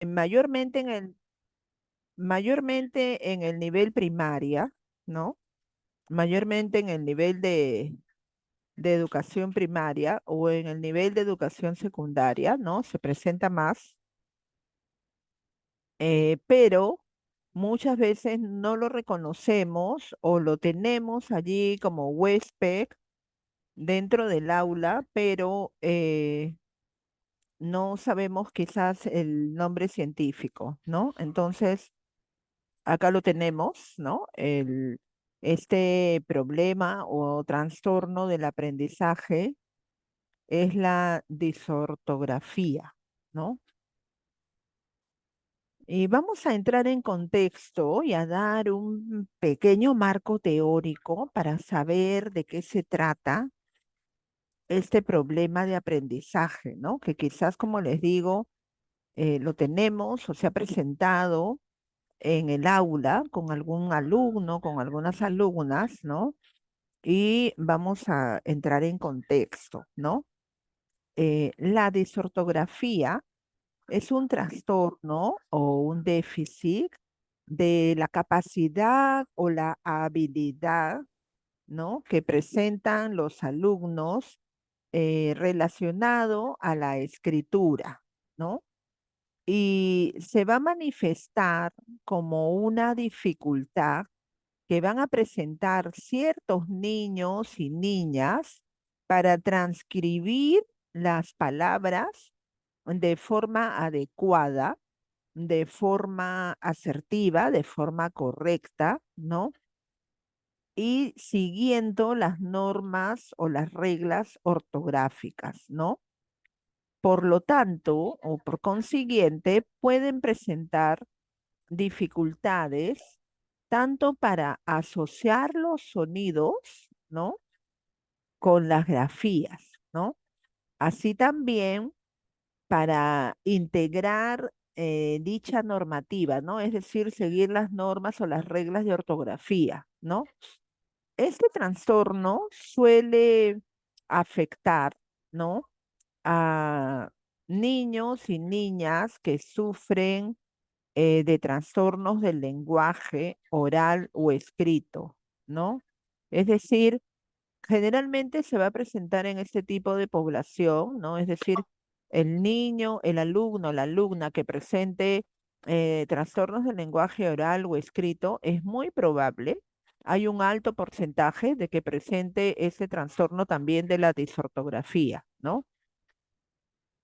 mayormente mayormente en el nivel primaria, ¿no? Mayormente en el nivel de educación primaria o en el nivel de educación secundaria, ¿no? Se presenta más, pero muchas veces no lo reconocemos o lo tenemos allí como huésped dentro del aula, pero no sabemos quizás el nombre científico, ¿no? Entonces, acá lo tenemos, ¿no? Este problema o trastorno del aprendizaje es la disortografía, ¿no? Y vamos a entrar en contexto y a dar un pequeño marco teórico para saber de qué se trata este problema de aprendizaje, ¿no? Que quizás, como les digo, lo tenemos o se ha presentado en el aula con algún alumno, con algunas alumnas, ¿no? Y vamos a entrar en contexto, ¿no? La disortografía es un trastorno o un déficit de la capacidad o la habilidad, ¿no? Que presentan los alumnos relacionado a la escritura, ¿no? Y se va a manifestar como una dificultad que van a presentar ciertos niños y niñas para transcribir las palabras de forma adecuada, de forma asertiva, de forma correcta, ¿no? Y siguiendo las normas o las reglas ortográficas, ¿no? Por lo tanto, o por consiguiente, pueden presentar dificultades tanto para asociar los sonidos, ¿no? Con las grafías, ¿no? Así también para integrar dicha normativa, ¿no? Es decir, seguir las normas o las reglas de ortografía, ¿no? Este trastorno suele afectar, ¿no? A niños y niñas que sufren de trastornos del lenguaje oral o escrito, ¿no? Es decir, generalmente se va a presentar en este tipo de población, ¿no? Es decir, el niño, el alumno, la alumna que presente trastornos del lenguaje oral o escrito, es muy probable, hay un alto porcentaje de que presente ese trastorno también de la disortografía, ¿no?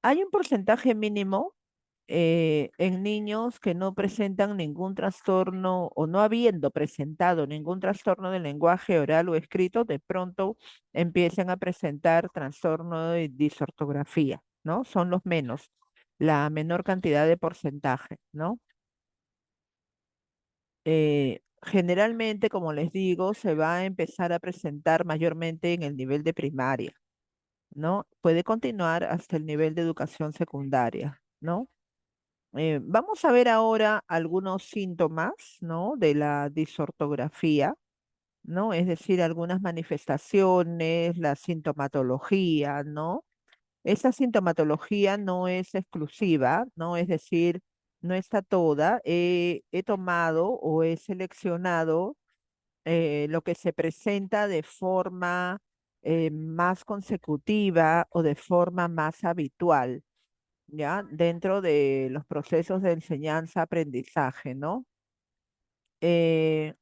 Hay un porcentaje mínimo en niños que no presentan ningún trastorno o no habiendo presentado ningún trastorno del lenguaje oral o escrito, de pronto empiezan a presentar trastorno de disortografía, ¿no? Son los menos, la menor cantidad de porcentaje, ¿no? Generalmente, como les digo, se va a empezar a presentar mayormente en el nivel de primaria, ¿no? Puede continuar hasta el nivel de educación secundaria, ¿no? Vamos a ver ahora algunos síntomas, ¿no? De la disortografía, ¿no? Es decir, algunas manifestaciones, la sintomatología, ¿no? Esa sintomatología no es exclusiva, ¿no? Es decir, no está toda. He tomado o he seleccionado lo que se presenta de forma más consecutiva o de forma más habitual. ¿Ya? Dentro de los procesos de enseñanza-aprendizaje, ¿no? Eh,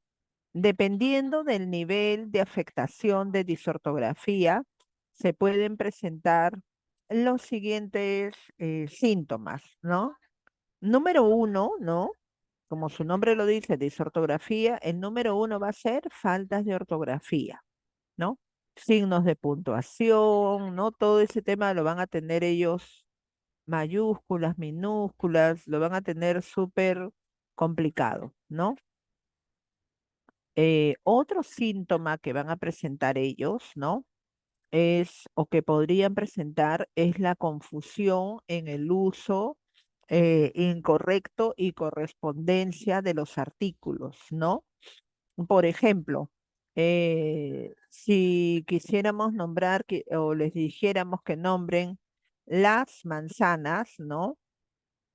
Dependiendo del nivel de afectación de disortografía, se pueden presentar los siguientes síntomas, ¿no? Número uno, ¿no? Como su nombre lo dice, disortografía, el número uno va a ser faltas de ortografía, ¿no? Signos de puntuación, ¿no? Todo ese tema lo van a tener ellos mayúsculas, minúsculas, lo van a tener súper complicado, ¿no? Otro síntoma que van a presentar ellos, ¿no? Es, o que podrían presentar, es la confusión en el uso incorrecto y correspondencia de los artículos, ¿no? Por ejemplo, si quisiéramos nombrar o les dijéramos que nombren las manzanas, ¿no?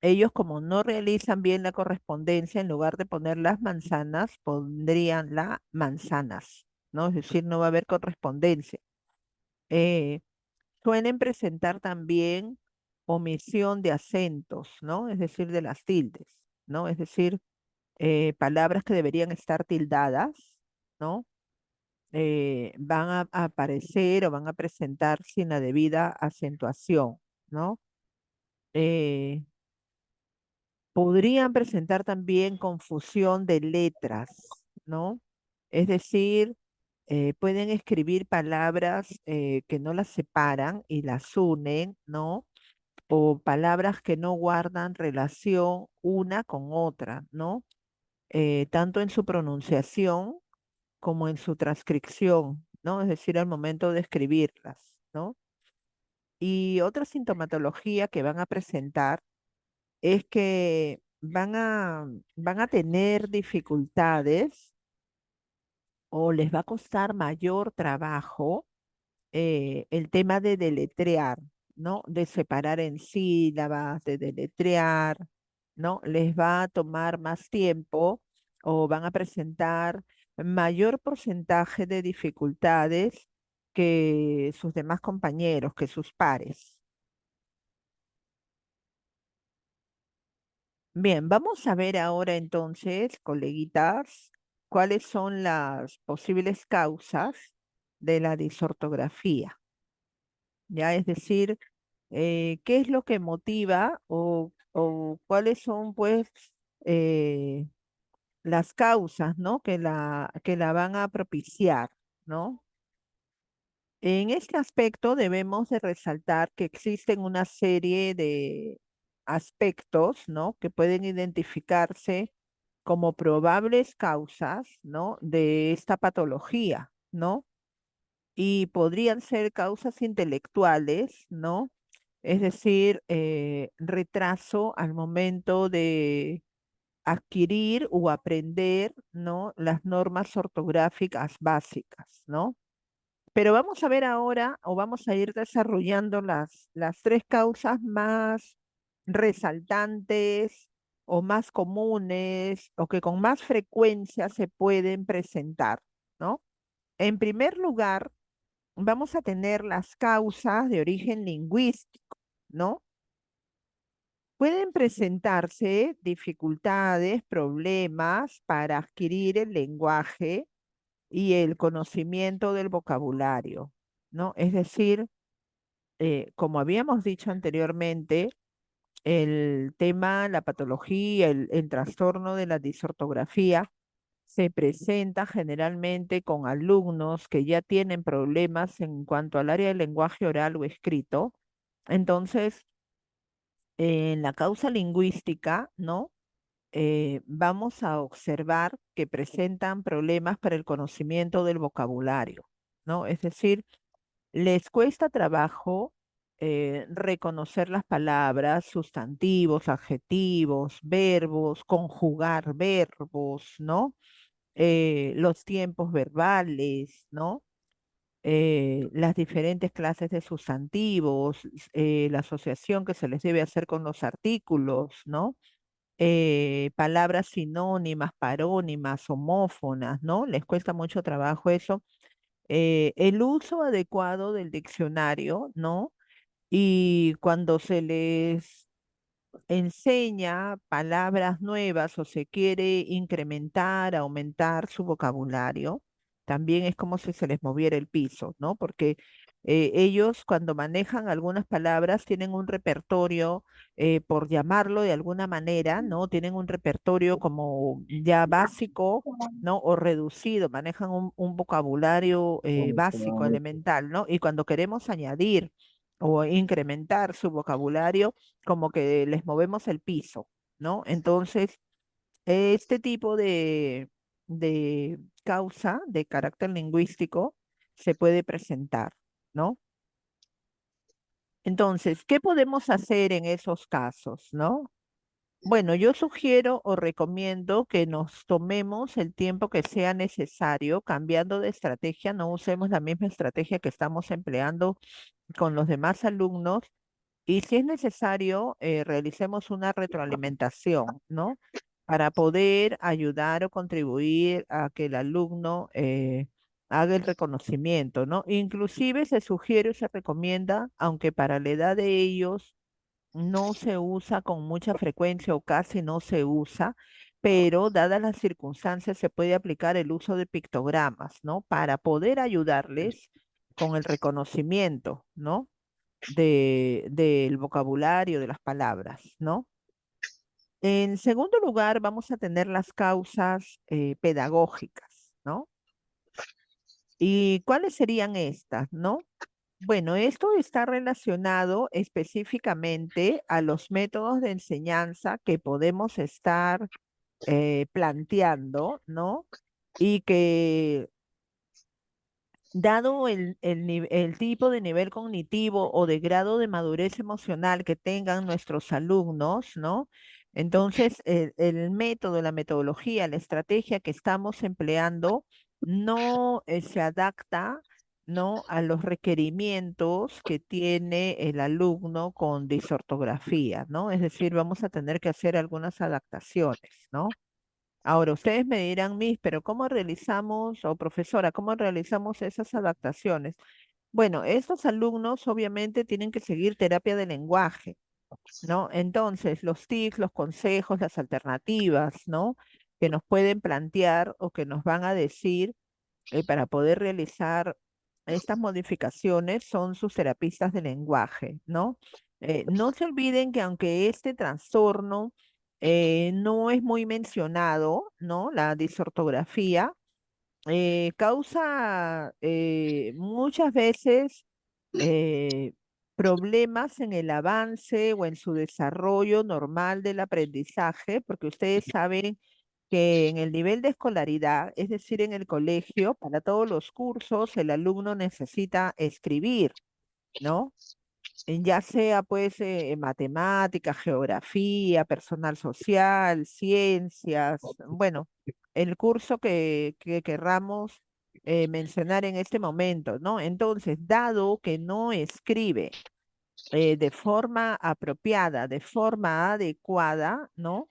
Ellos como no realizan bien la correspondencia, en lugar de poner las manzanas, pondrían las manzanas, ¿no? Es decir, no va a haber correspondencia. Eh, Suelen presentar también omisión de acentos, ¿no? Es decir, de las tildes, ¿no? Es decir, palabras que deberían estar tildadas, ¿no? Van a aparecer o van a presentar sin la debida acentuación, ¿no? Eh, Podrían presentar también confusión de letras, ¿no? Es decir, pueden escribir palabras que no las separan y las unen, ¿no? O palabras que no guardan relación una con otra, ¿no? Tanto en su pronunciación como en su transcripción, ¿no? Es decir, al momento de escribirlas, ¿no? Y otra sintomatología que van a presentar es que van a tener dificultades o les va a costar mayor trabajo el tema de deletrear, ¿no? De separar en sílabas, de deletrear, ¿no? Les va a tomar más tiempo o van a presentar mayor porcentaje de dificultades que sus demás compañeros, que sus pares. Bien, vamos a ver ahora entonces, coleguitas, cuáles son las posibles causas de la disortografía. Ya, es decir, qué es lo que motiva o cuáles son, pues, eh, las causas, ¿no? Que la van a propiciar, ¿no? En este aspecto debemos de resaltar que existen una serie de aspectos, ¿no? Que pueden identificarse como probables causas, ¿no? De esta patología, ¿no? Y podrían ser causas intelectuales, ¿no? Es decir, retraso al momento de adquirir o aprender, ¿no? Las normas ortográficas básicas, ¿no? Pero vamos a ver ahora, o vamos a ir desarrollando las tres causas más resaltantes o más comunes o que con más frecuencia se pueden presentar, ¿no? En primer lugar, vamos a tener las causas de origen lingüístico, ¿no? Pueden presentarse dificultades, problemas para adquirir el lenguaje y el conocimiento del vocabulario, ¿no? Es decir, como habíamos dicho anteriormente, el tema, la patología, el trastorno de la disortografía se presenta generalmente con alumnos que ya tienen problemas en cuanto al área del lenguaje oral o escrito. Entonces, en la causa lingüística, ¿no? Vamos a observar que presentan problemas para el conocimiento del vocabulario, ¿no? Es decir, les cuesta trabajo reconocer las palabras, sustantivos, adjetivos, verbos, conjugar verbos, ¿no? Los tiempos verbales, ¿no? Las diferentes clases de sustantivos, la asociación que se les debe hacer con los artículos, ¿no? Palabras sinónimas, parónimas, homófonas, ¿no? Les cuesta mucho trabajo eso. El uso adecuado del diccionario, ¿no? Y cuando se les enseña palabras nuevas o se quiere incrementar, aumentar su vocabulario, también es como si se les moviera el piso, ¿no? Porque ellos cuando manejan algunas palabras tienen un repertorio, por llamarlo de alguna manera, ¿no? Tienen un repertorio como ya básico, ¿no? O reducido, manejan un vocabulario básico, elemental, ¿no? Y cuando queremos añadir o incrementar su vocabulario, como que les movemos el piso, ¿no? Entonces, este tipo de causa de carácter lingüístico se puede presentar, ¿no? Entonces, ¿qué podemos hacer en esos casos, no? Bueno, yo sugiero o recomiendo que nos tomemos el tiempo que sea necesario, cambiando de estrategia, no usemos la misma estrategia que estamos empleando con los demás alumnos, Y si es necesario, realicemos una retroalimentación, ¿no? Para poder ayudar o contribuir a que el alumno haga el reconocimiento, ¿no? Inclusive se sugiere o se recomienda, aunque para la edad de ellos no se usa con mucha frecuencia o casi no se usa, pero dadas las circunstancias se puede aplicar el uso de pictogramas, ¿no? Para poder ayudarles con el reconocimiento, ¿no? Del vocabulario, de las palabras, ¿no? En segundo lugar, vamos a tener las causas pedagógicas, ¿no? ¿Y cuáles serían estas, no? Bueno, esto está relacionado específicamente a los métodos de enseñanza que podemos estar planteando, y que dado el tipo de nivel cognitivo o de grado de madurez emocional que tengan nuestros alumnos, ¿no? Entonces, el método, la metodología, la estrategia que estamos empleando no se adapta, ¿no? A los requerimientos que tiene el alumno con disortografía, ¿no? Es decir, vamos a tener que hacer algunas adaptaciones, ¿no? Ahora, ustedes me dirán, Miss, pero ¿cómo realizamos, o profesora, cómo realizamos esas adaptaciones? Bueno, estos alumnos obviamente tienen que seguir terapia de lenguaje, ¿no? Entonces, los tips, los consejos, las alternativas, ¿no? Que nos pueden plantear o que nos van a decir para poder realizar estas modificaciones son sus terapistas de lenguaje, ¿no? No se olviden que aunque este trastorno no es muy mencionado, ¿no? La disortografía causa muchas veces eh, problemas en el avance o en su desarrollo normal del aprendizaje, porque ustedes saben que en el nivel de escolaridad, es decir, en el colegio, para todos los cursos, el alumno necesita escribir, ¿no? Ya sea pues matemática, geografía, personal social, ciencias, bueno, el curso que querramos mencionar en este momento, ¿no? Entonces, dado que no escribe de forma apropiada, de forma adecuada, ¿no?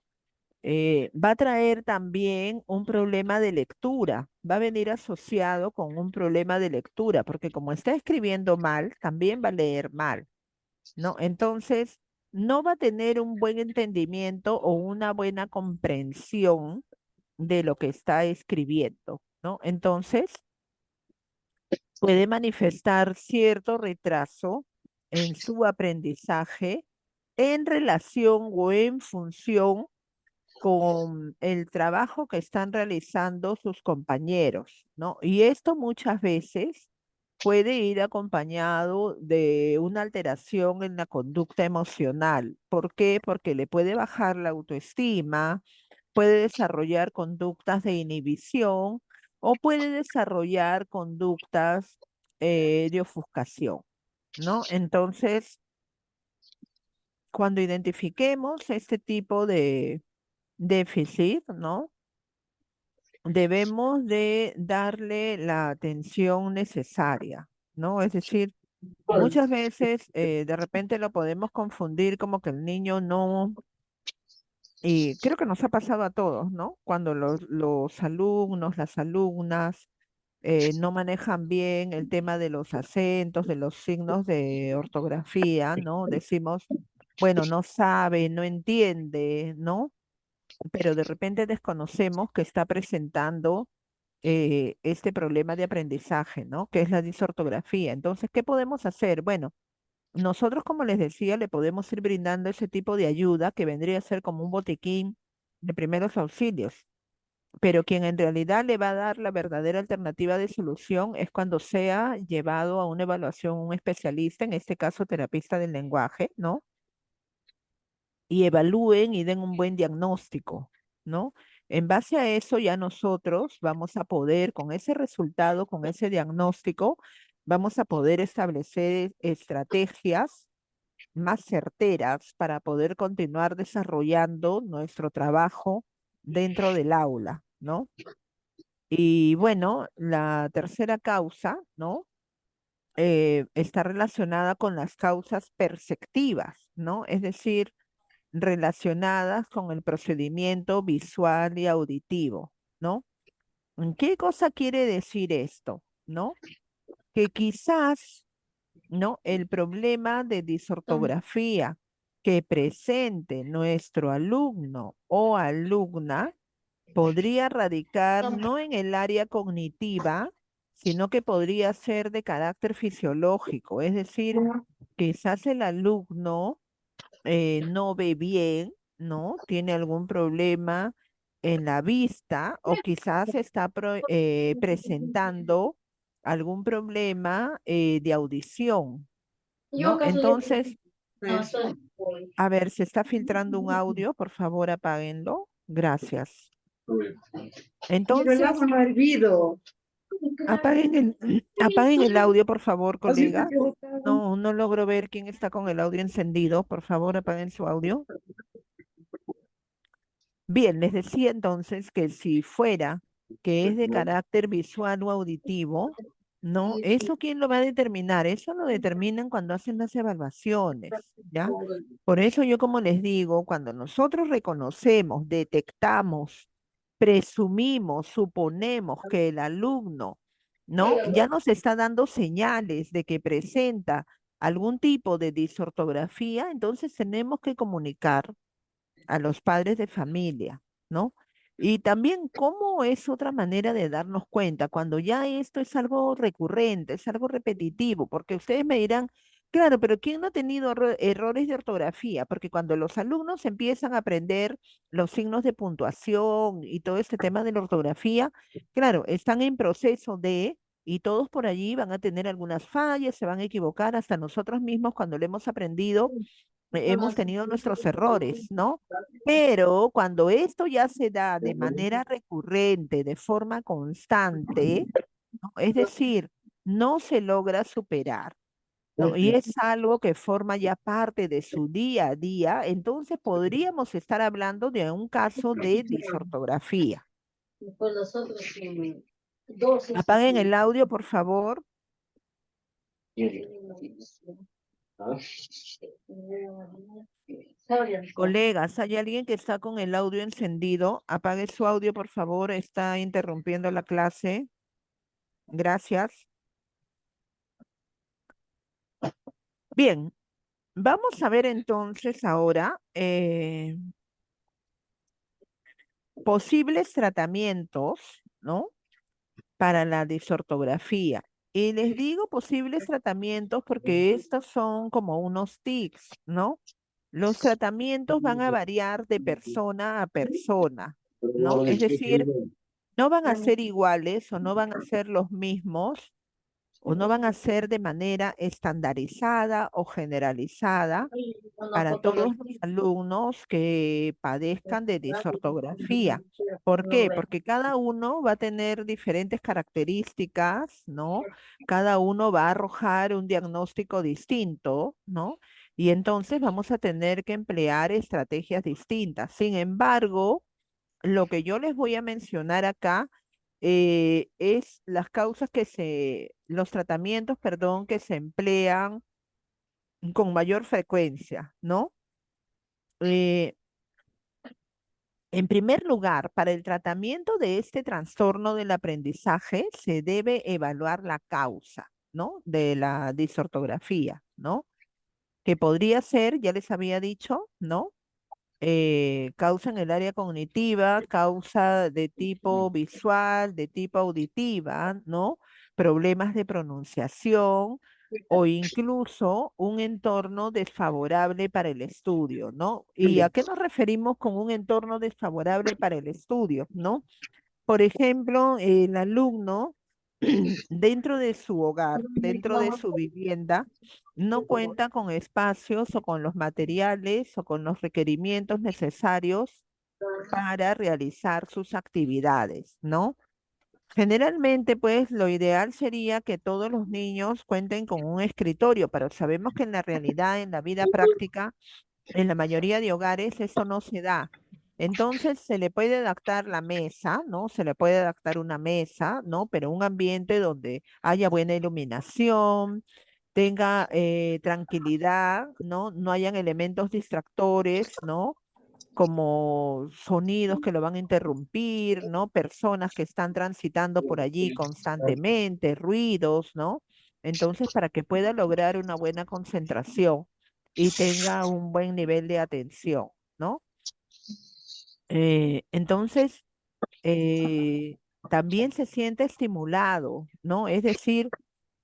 Va a traer también un problema de lectura, va a venir asociado con un problema de lectura, porque como está escribiendo mal, también va a leer mal, ¿no? Entonces, no va a tener un buen entendimiento o una buena comprensión de lo que está escribiendo, ¿no? Entonces, puede manifestar cierto retraso en su aprendizaje en relación o en función con el trabajo que están realizando sus compañeros, ¿no? Y esto muchas veces puede ir acompañado de una alteración en la conducta emocional. ¿Por qué? Porque le puede bajar la autoestima, puede desarrollar conductas de inhibición o puede desarrollar conductas de ofuscación, ¿no? Entonces, cuando identifiquemos este tipo de déficit, ¿no? Debemos de darle la atención necesaria, ¿no? Es decir, muchas veces de repente lo podemos confundir como que el niño no, y creo que nos ha pasado a todos, ¿no? Cuando los alumnos, las alumnas no manejan bien el tema de los acentos, de los signos de ortografía, ¿no? Decimos, bueno, no sabe, no entiende, ¿no? Pero de repente desconocemos que está presentando este problema de aprendizaje, ¿no? Que es la disortografía. Entonces, ¿qué podemos hacer? Bueno, nosotros, como les decía, le podemos ir brindando ese tipo de ayuda que vendría a ser como un botiquín de primeros auxilios. Pero quien en realidad le va a dar la verdadera alternativa de solución es cuando sea llevado a una evaluación un especialista, en este caso terapista del lenguaje, ¿no? Y evalúen y den un buen diagnóstico, ¿no? En base a eso ya nosotros vamos a poder, con ese resultado, con ese diagnóstico, vamos a poder establecer estrategias más certeras para poder continuar desarrollando nuestro trabajo dentro del aula, ¿no? Y bueno, la tercera causa, ¿no? está relacionada con las causas perceptivas, ¿no? Es decir, relacionadas con el procedimiento visual y auditivo, ¿no? ¿Qué cosa quiere decir esto? ¿No? Que quizás, ¿no? El problema de disortografía que presente nuestro alumno o alumna podría radicar no en el área cognitiva, sino que podría ser de carácter fisiológico, es decir, quizás el alumno no ve bien, ¿no? Tiene algún problema en la vista o quizás está presentando algún problema de audición, ¿no? Entonces, a ver, se está filtrando un audio, por favor, apáguenlo. Gracias. Quiero el agua Entonces, no ha hervido. apaguen el audio, por favor, Así está colegas. que botado. No, no logro ver quién está con el audio encendido. Por favor, apaguen su audio. Bien, les decía entonces que si fuera que es de carácter visual o auditivo, ¿no? ¿Eso quién lo va a determinar? Eso lo determinan cuando hacen las evaluaciones, ¿ya? Por eso yo, como les digo, cuando nosotros reconocemos, detectamos, presumimos, suponemos que el alumno, ¿no? Ya nos está dando señales de que presenta algún tipo de disortografía, entonces tenemos que comunicar a los padres de familia, ¿no? Y también cómo es otra manera de darnos cuenta cuando ya esto es algo recurrente, es algo repetitivo, porque ustedes me dirán, claro, pero ¿quién no ha tenido errores de ortografía? Porque cuando los alumnos empiezan a aprender los signos de puntuación y todo este tema de la ortografía, claro, están en proceso de, y todos por allí van a tener algunas fallas, se van a equivocar, hasta nosotros mismos cuando lo hemos aprendido hemos tenido nuestros errores, ¿no? Pero cuando esto ya se da de manera recurrente, de forma constante, ¿no? Es decir, no se logra superar, ¿no? Y es algo que forma ya parte de su día a día, entonces podríamos estar hablando de un caso de disortografía. Pues nosotros dos. Apaguen el audio, por favor. Colegas, ¿hay alguien que está con el audio encendido? Apague su audio, por favor. Está interrumpiendo la clase. Gracias. Bien, vamos a ver entonces ahora posibles tratamientos, ¿no? Para la disortografía. Y les digo posibles tratamientos porque estos son como unos tips, ¿no? Los tratamientos van a variar de persona a persona, ¿no? Es decir, no van a ser iguales o no van a ser los mismos o no van a ser de manera estandarizada o generalizada para todos los alumnos que padezcan de disortografía. ¿Por qué? Porque cada uno va a tener diferentes características, ¿no? Cada uno va a arrojar un diagnóstico distinto, ¿no? Y entonces vamos a tener que emplear estrategias distintas. Sin embargo, lo que yo les voy a mencionar acá es las causas los tratamientos, perdón, que se emplean con mayor frecuencia, ¿no? Eh, en primer lugar, para el tratamiento de este trastorno del aprendizaje se debe evaluar la causa, ¿no? De la disortografía, ¿no? Que podría ser, ya les había dicho, ¿no? Causa en el área cognitiva, causa de tipo visual, de tipo auditiva, ¿no? Problemas de pronunciación o incluso un entorno desfavorable para el estudio, ¿no? ¿Y a qué nos referimos con un entorno desfavorable para el estudio, ¿no? Por ejemplo, el alumno dentro de su hogar, dentro de su vivienda, no cuenta con espacios o con los materiales o con los requerimientos necesarios para realizar sus actividades, ¿no? Generalmente, pues, lo ideal sería que todos los niños cuenten con un escritorio, pero sabemos que en la realidad, en la vida práctica, en la mayoría de hogares eso no se da. Entonces se le puede adaptar la mesa, ¿no? Se le puede adaptar una mesa, ¿no? Pero un ambiente donde haya buena iluminación, tenga tranquilidad, ¿no? No hayan elementos distractores, ¿no? Como sonidos que lo van a interrumpir, ¿no? Personas que están transitando por allí constantemente, ruidos, ¿no? Entonces, para que pueda lograr una buena concentración y tenga un buen nivel de atención, ¿no? Entonces, eh, también se siente estimulado, ¿no? Es decir,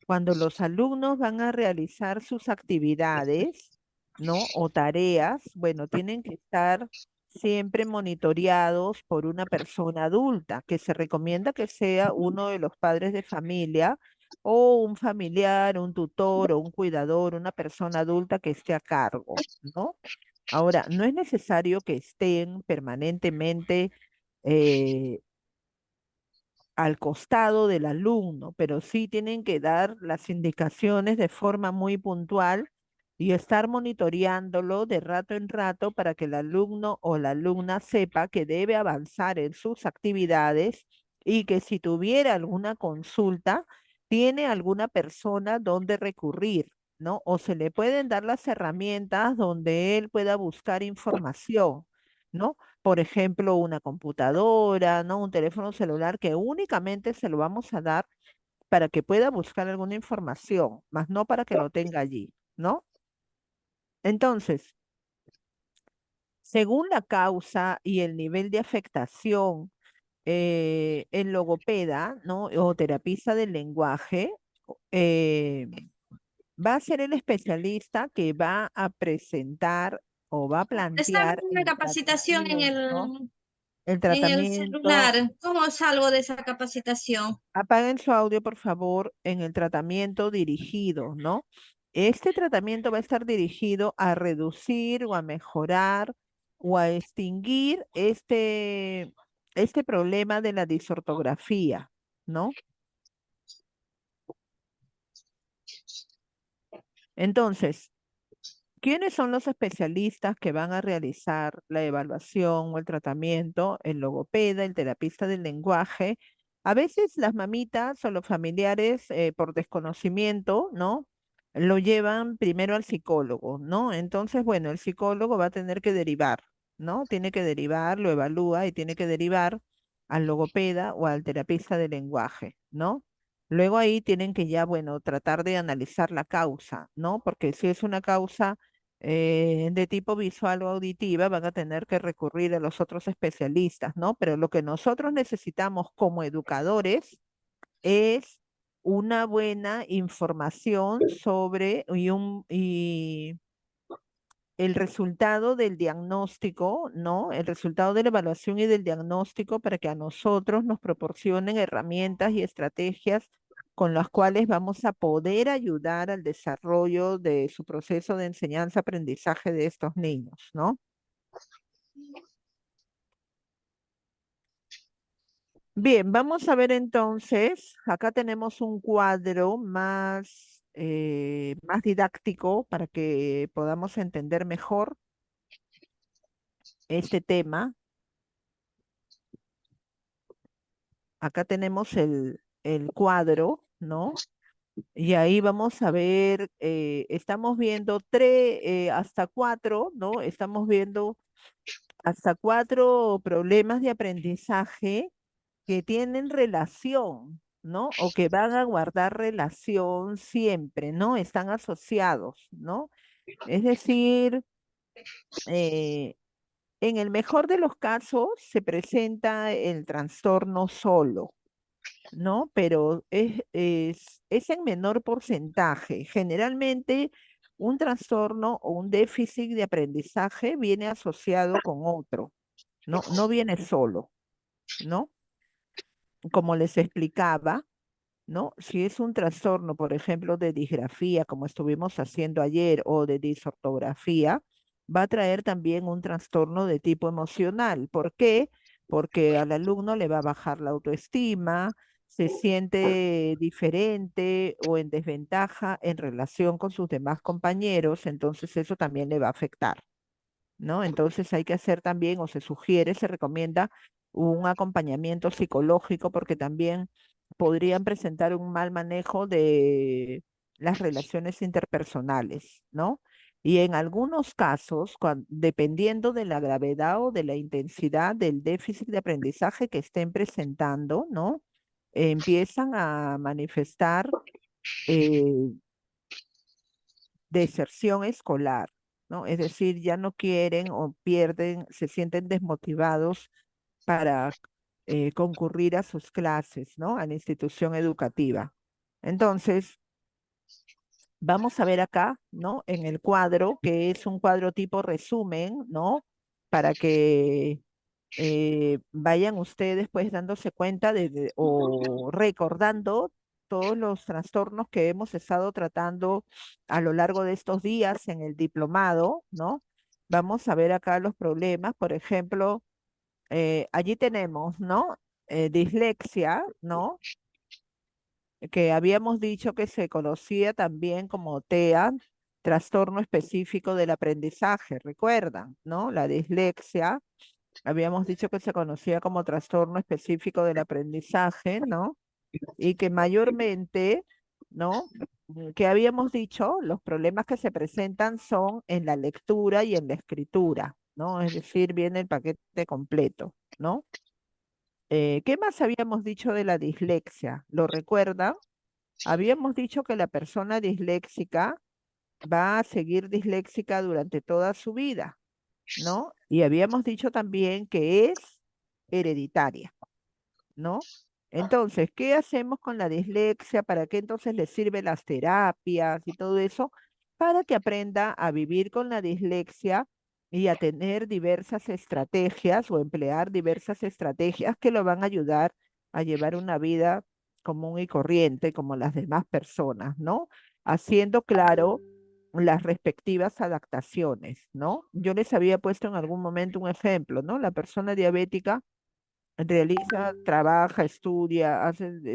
cuando los alumnos van a realizar sus actividades, ¿no? O tareas, bueno, tienen que estar siempre monitoreados por una persona adulta, que se recomienda que sea uno de los padres de familia o un familiar, un tutor o un cuidador, una persona adulta que esté a cargo, ¿no? Ahora, no es necesario que estén permanentemente eh, al costado del alumno, pero sí tienen que dar las indicaciones de forma muy puntual y estar monitoreándolo de rato en rato para que el alumno o la alumna sepa que debe avanzar en sus actividades y que si tuviera alguna consulta, tiene alguna persona donde recurrir, ¿no? O se le pueden dar las herramientas donde él pueda buscar información, ¿no? Por ejemplo, una computadora, ¿no? Un teléfono celular que únicamente se lo vamos a dar para que pueda buscar alguna información, más no para que lo tenga allí, ¿no? Entonces, según la causa y el nivel de afectación, el logopeda, ¿no? O terapista del lenguaje, eh, va a ser el especialista que va a presentar o va a Está plantear una el capacitación tratamiento, el en el tratamiento. celular. ¿Cómo salgo de esa capacitación? Apaguen su audio, por favor, en el tratamiento dirigido, ¿no? Este tratamiento va a estar dirigido a reducir o a mejorar o a extinguir este problema de la disortografía, ¿no? Entonces, ¿quiénes son los especialistas que van a realizar la evaluación o el tratamiento? El logopeda, el terapista del lenguaje. A veces las mamitas o los familiares, por desconocimiento, ¿no? Lo llevan primero al psicólogo, ¿no? Entonces, bueno, el psicólogo va a tener que derivar, ¿no? Tiene que derivar, lo evalúa y tiene que derivar al logopeda o al terapista del lenguaje, ¿no? Luego ahí tienen que ya, bueno, tratar de analizar la causa, ¿no? Porque si es una causa de tipo visual o auditiva, van a tener que recurrir a los otros especialistas, ¿no? Pero lo que nosotros necesitamos como educadores es una buena información sobre y el resultado del diagnóstico, ¿no? El resultado de la evaluación y del diagnóstico para que a nosotros nos proporcionen herramientas y estrategias con las cuales vamos a poder ayudar al desarrollo de su proceso de enseñanza-aprendizaje de estos niños, ¿no? Bien, vamos a ver entonces, acá tenemos un cuadro más didáctico para que podamos entender mejor este tema. Acá tenemos el cuadro, ¿no? Y ahí vamos a ver, estamos viendo hasta cuatro, ¿no? Estamos viendo hasta cuatro problemas de aprendizaje que tienen relación, ¿no? O que van a guardar relación siempre, ¿no? Están asociados, ¿no? Es decir, eh, en el mejor de los casos se presenta el trastorno solo, ¿no? Pero es en menor porcentaje. Generalmente un trastorno o un déficit de aprendizaje viene asociado con otro, ¿no? No viene solo, ¿no? Como les explicaba, ¿no? Si es un trastorno, por ejemplo, de disgrafía, como estuvimos haciendo ayer, o de disortografía, va a traer también un trastorno de tipo emocional. ¿Por qué? Porque al alumno le va a bajar la autoestima, se siente diferente o en desventaja en relación con sus demás compañeros, entonces eso también le va a afectar, ¿no? Entonces hay que hacer también, o se sugiere, se recomienda un acompañamiento psicológico porque también podrían presentar un mal manejo de las relaciones interpersonales, ¿no? Y en algunos casos, dependiendo de la gravedad o de la intensidad del déficit de aprendizaje que estén presentando, ¿no? Empiezan a manifestar eh, deserción escolar, ¿no? Es decir, ya no quieren o pierden, se sienten desmotivados para concurrir a sus clases, ¿no? A la institución educativa. Entonces, vamos a ver acá, ¿no? En el cuadro, que es un cuadro tipo resumen, ¿no? Para que vayan ustedes pues dándose cuenta o recordando todos los trastornos que hemos estado tratando a lo largo de estos días en el diplomado, ¿no? Vamos a ver acá los problemas, por ejemplo, allí tenemos, ¿no? Dislexia, ¿no? Que habíamos dicho que se conocía también como TEA, trastorno específico del aprendizaje, ¿recuerdan? ¿No? La dislexia, habíamos dicho que se conocía como trastorno específico del aprendizaje, ¿no? Y que mayormente, ¿no? Que habíamos dicho, los problemas que se presentan son en la lectura y en la escritura, ¿no? Es decir, viene el paquete completo, ¿no? ¿Qué más habíamos dicho de la dislexia? ¿Lo recuerdan? Habíamos dicho que la persona disléxica va a seguir disléxica durante toda su vida, ¿no? Y habíamos dicho también que es hereditaria, ¿no? Entonces, ¿qué hacemos con la dislexia? ¿Para qué entonces le sirven las terapias y todo eso? Para que aprenda a vivir con la dislexia y a tener diversas estrategias o emplear diversas estrategias que lo van a ayudar a llevar una vida común y corriente como las demás personas, ¿no? Haciendo claro las respectivas adaptaciones, ¿no? Yo les había puesto en algún momento un ejemplo, ¿no? La persona diabética realiza, trabaja, estudia,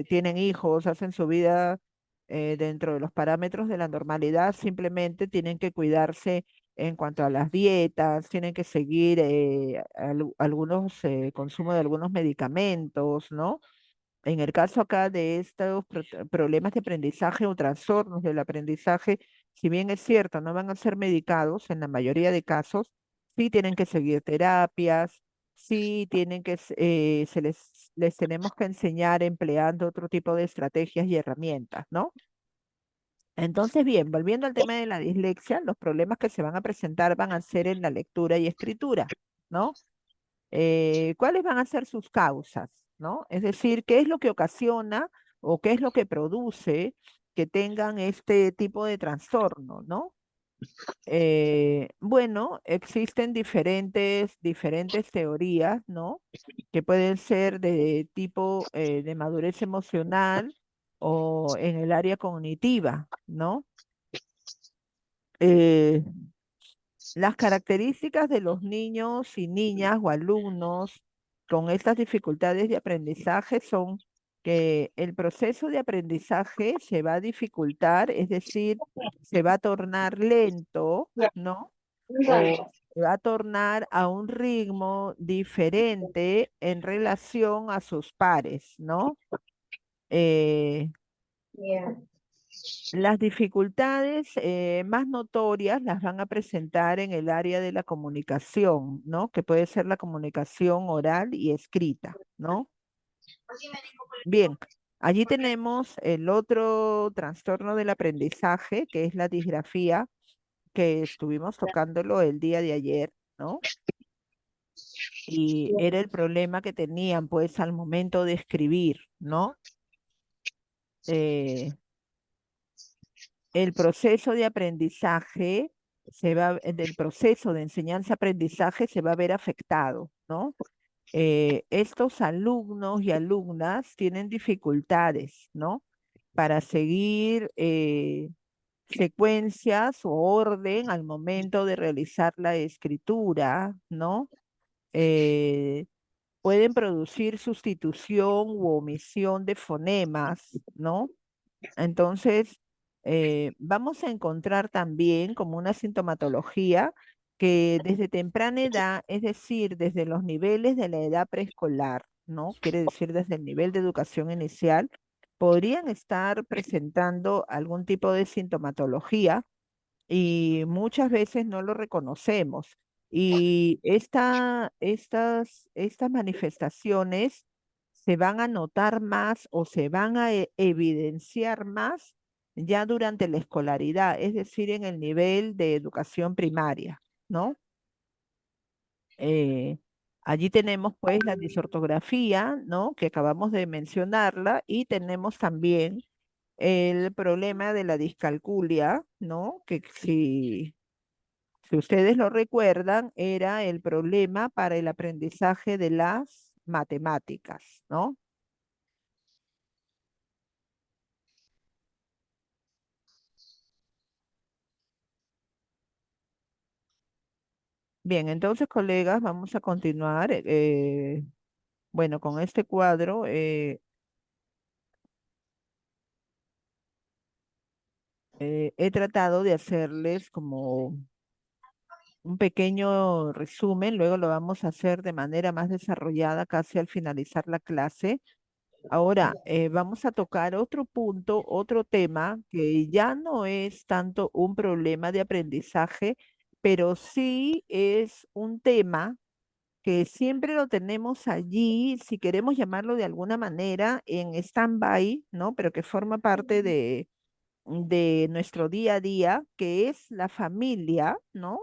tienen hijos, hacen su vida dentro de los parámetros de la normalidad, simplemente tienen que cuidarse en cuanto a las dietas, tienen que seguir algunos consumo de algunos medicamentos, ¿no? En el caso acá de estos problemas de aprendizaje o trastornos del aprendizaje, si bien es cierto, no van a ser medicados en la mayoría de casos, sí tienen que seguir terapias, sí tienen que, les tenemos que enseñar empleando otro tipo de estrategias y herramientas, ¿no? Entonces, bien, volviendo al tema de la dislexia, los problemas que se van a presentar van a ser en la lectura y escritura, ¿no? ¿Cuáles van a ser sus causas? ¿No? Es decir, ¿qué es lo que ocasiona o qué es lo que produce que tengan este tipo de trastorno? ¿No? Bueno, existen diferentes teorías, ¿no? Que pueden ser de tipo de madurez emocional o en el área cognitiva, ¿no? Eh, Las características de los niños y niñas o alumnos con estas dificultades de aprendizaje son que el proceso de aprendizaje se va a dificultar, es decir, se va a tornar lento, ¿no? O se va a tornar a un ritmo diferente en relación a sus pares, ¿no? Eh, Yeah. las dificultades más notorias las van a presentar en el área de la comunicación, ¿no? Que puede ser la comunicación oral y escrita, ¿no? Bien, allí tenemos el otro trastorno del aprendizaje, que es la disgrafía, que estuvimos tocándolo el día de ayer, ¿no? Y era el problema que tenían, pues, al momento de escribir, ¿no? Eh, el proceso de aprendizaje del proceso de enseñanza-aprendizaje se va a ver afectado, ¿no? Estos alumnos y alumnas tienen dificultades, ¿no? Para seguir secuencias o orden al momento de realizar la escritura, ¿no? Eh, Pueden producir sustitución u omisión de fonemas, ¿no? Entonces, vamos a encontrar también como una sintomatología que desde temprana edad, es decir, desde los niveles de la edad preescolar, ¿no? Quiere decir desde el nivel de educación inicial, podrían estar presentando algún tipo de sintomatología y muchas veces no lo reconocemos. Y estas manifestaciones se van a notar más o se van a evidenciar más ya durante la escolaridad, es decir, en el nivel de educación primaria, ¿no? Eh, Allí tenemos pues la disortografía, ¿no? Que acabamos de mencionarla y tenemos también el problema de la discalculia, ¿no? Que si ustedes lo recuerdan, era el problema para el aprendizaje de las matemáticas, ¿no? Bien, entonces, colegas, vamos a continuar. Bueno, con este cuadro he tratado de hacerles como un pequeño resumen, luego lo vamos a hacer de manera más desarrollada casi al finalizar la clase. Ahora, vamos a tocar otro punto, otro tema que ya no es tanto un problema de aprendizaje, pero sí es un tema que siempre lo tenemos allí, si queremos llamarlo de alguna manera, en stand-by, ¿no? Pero que forma parte de nuestro día a día, que es la familia, ¿no?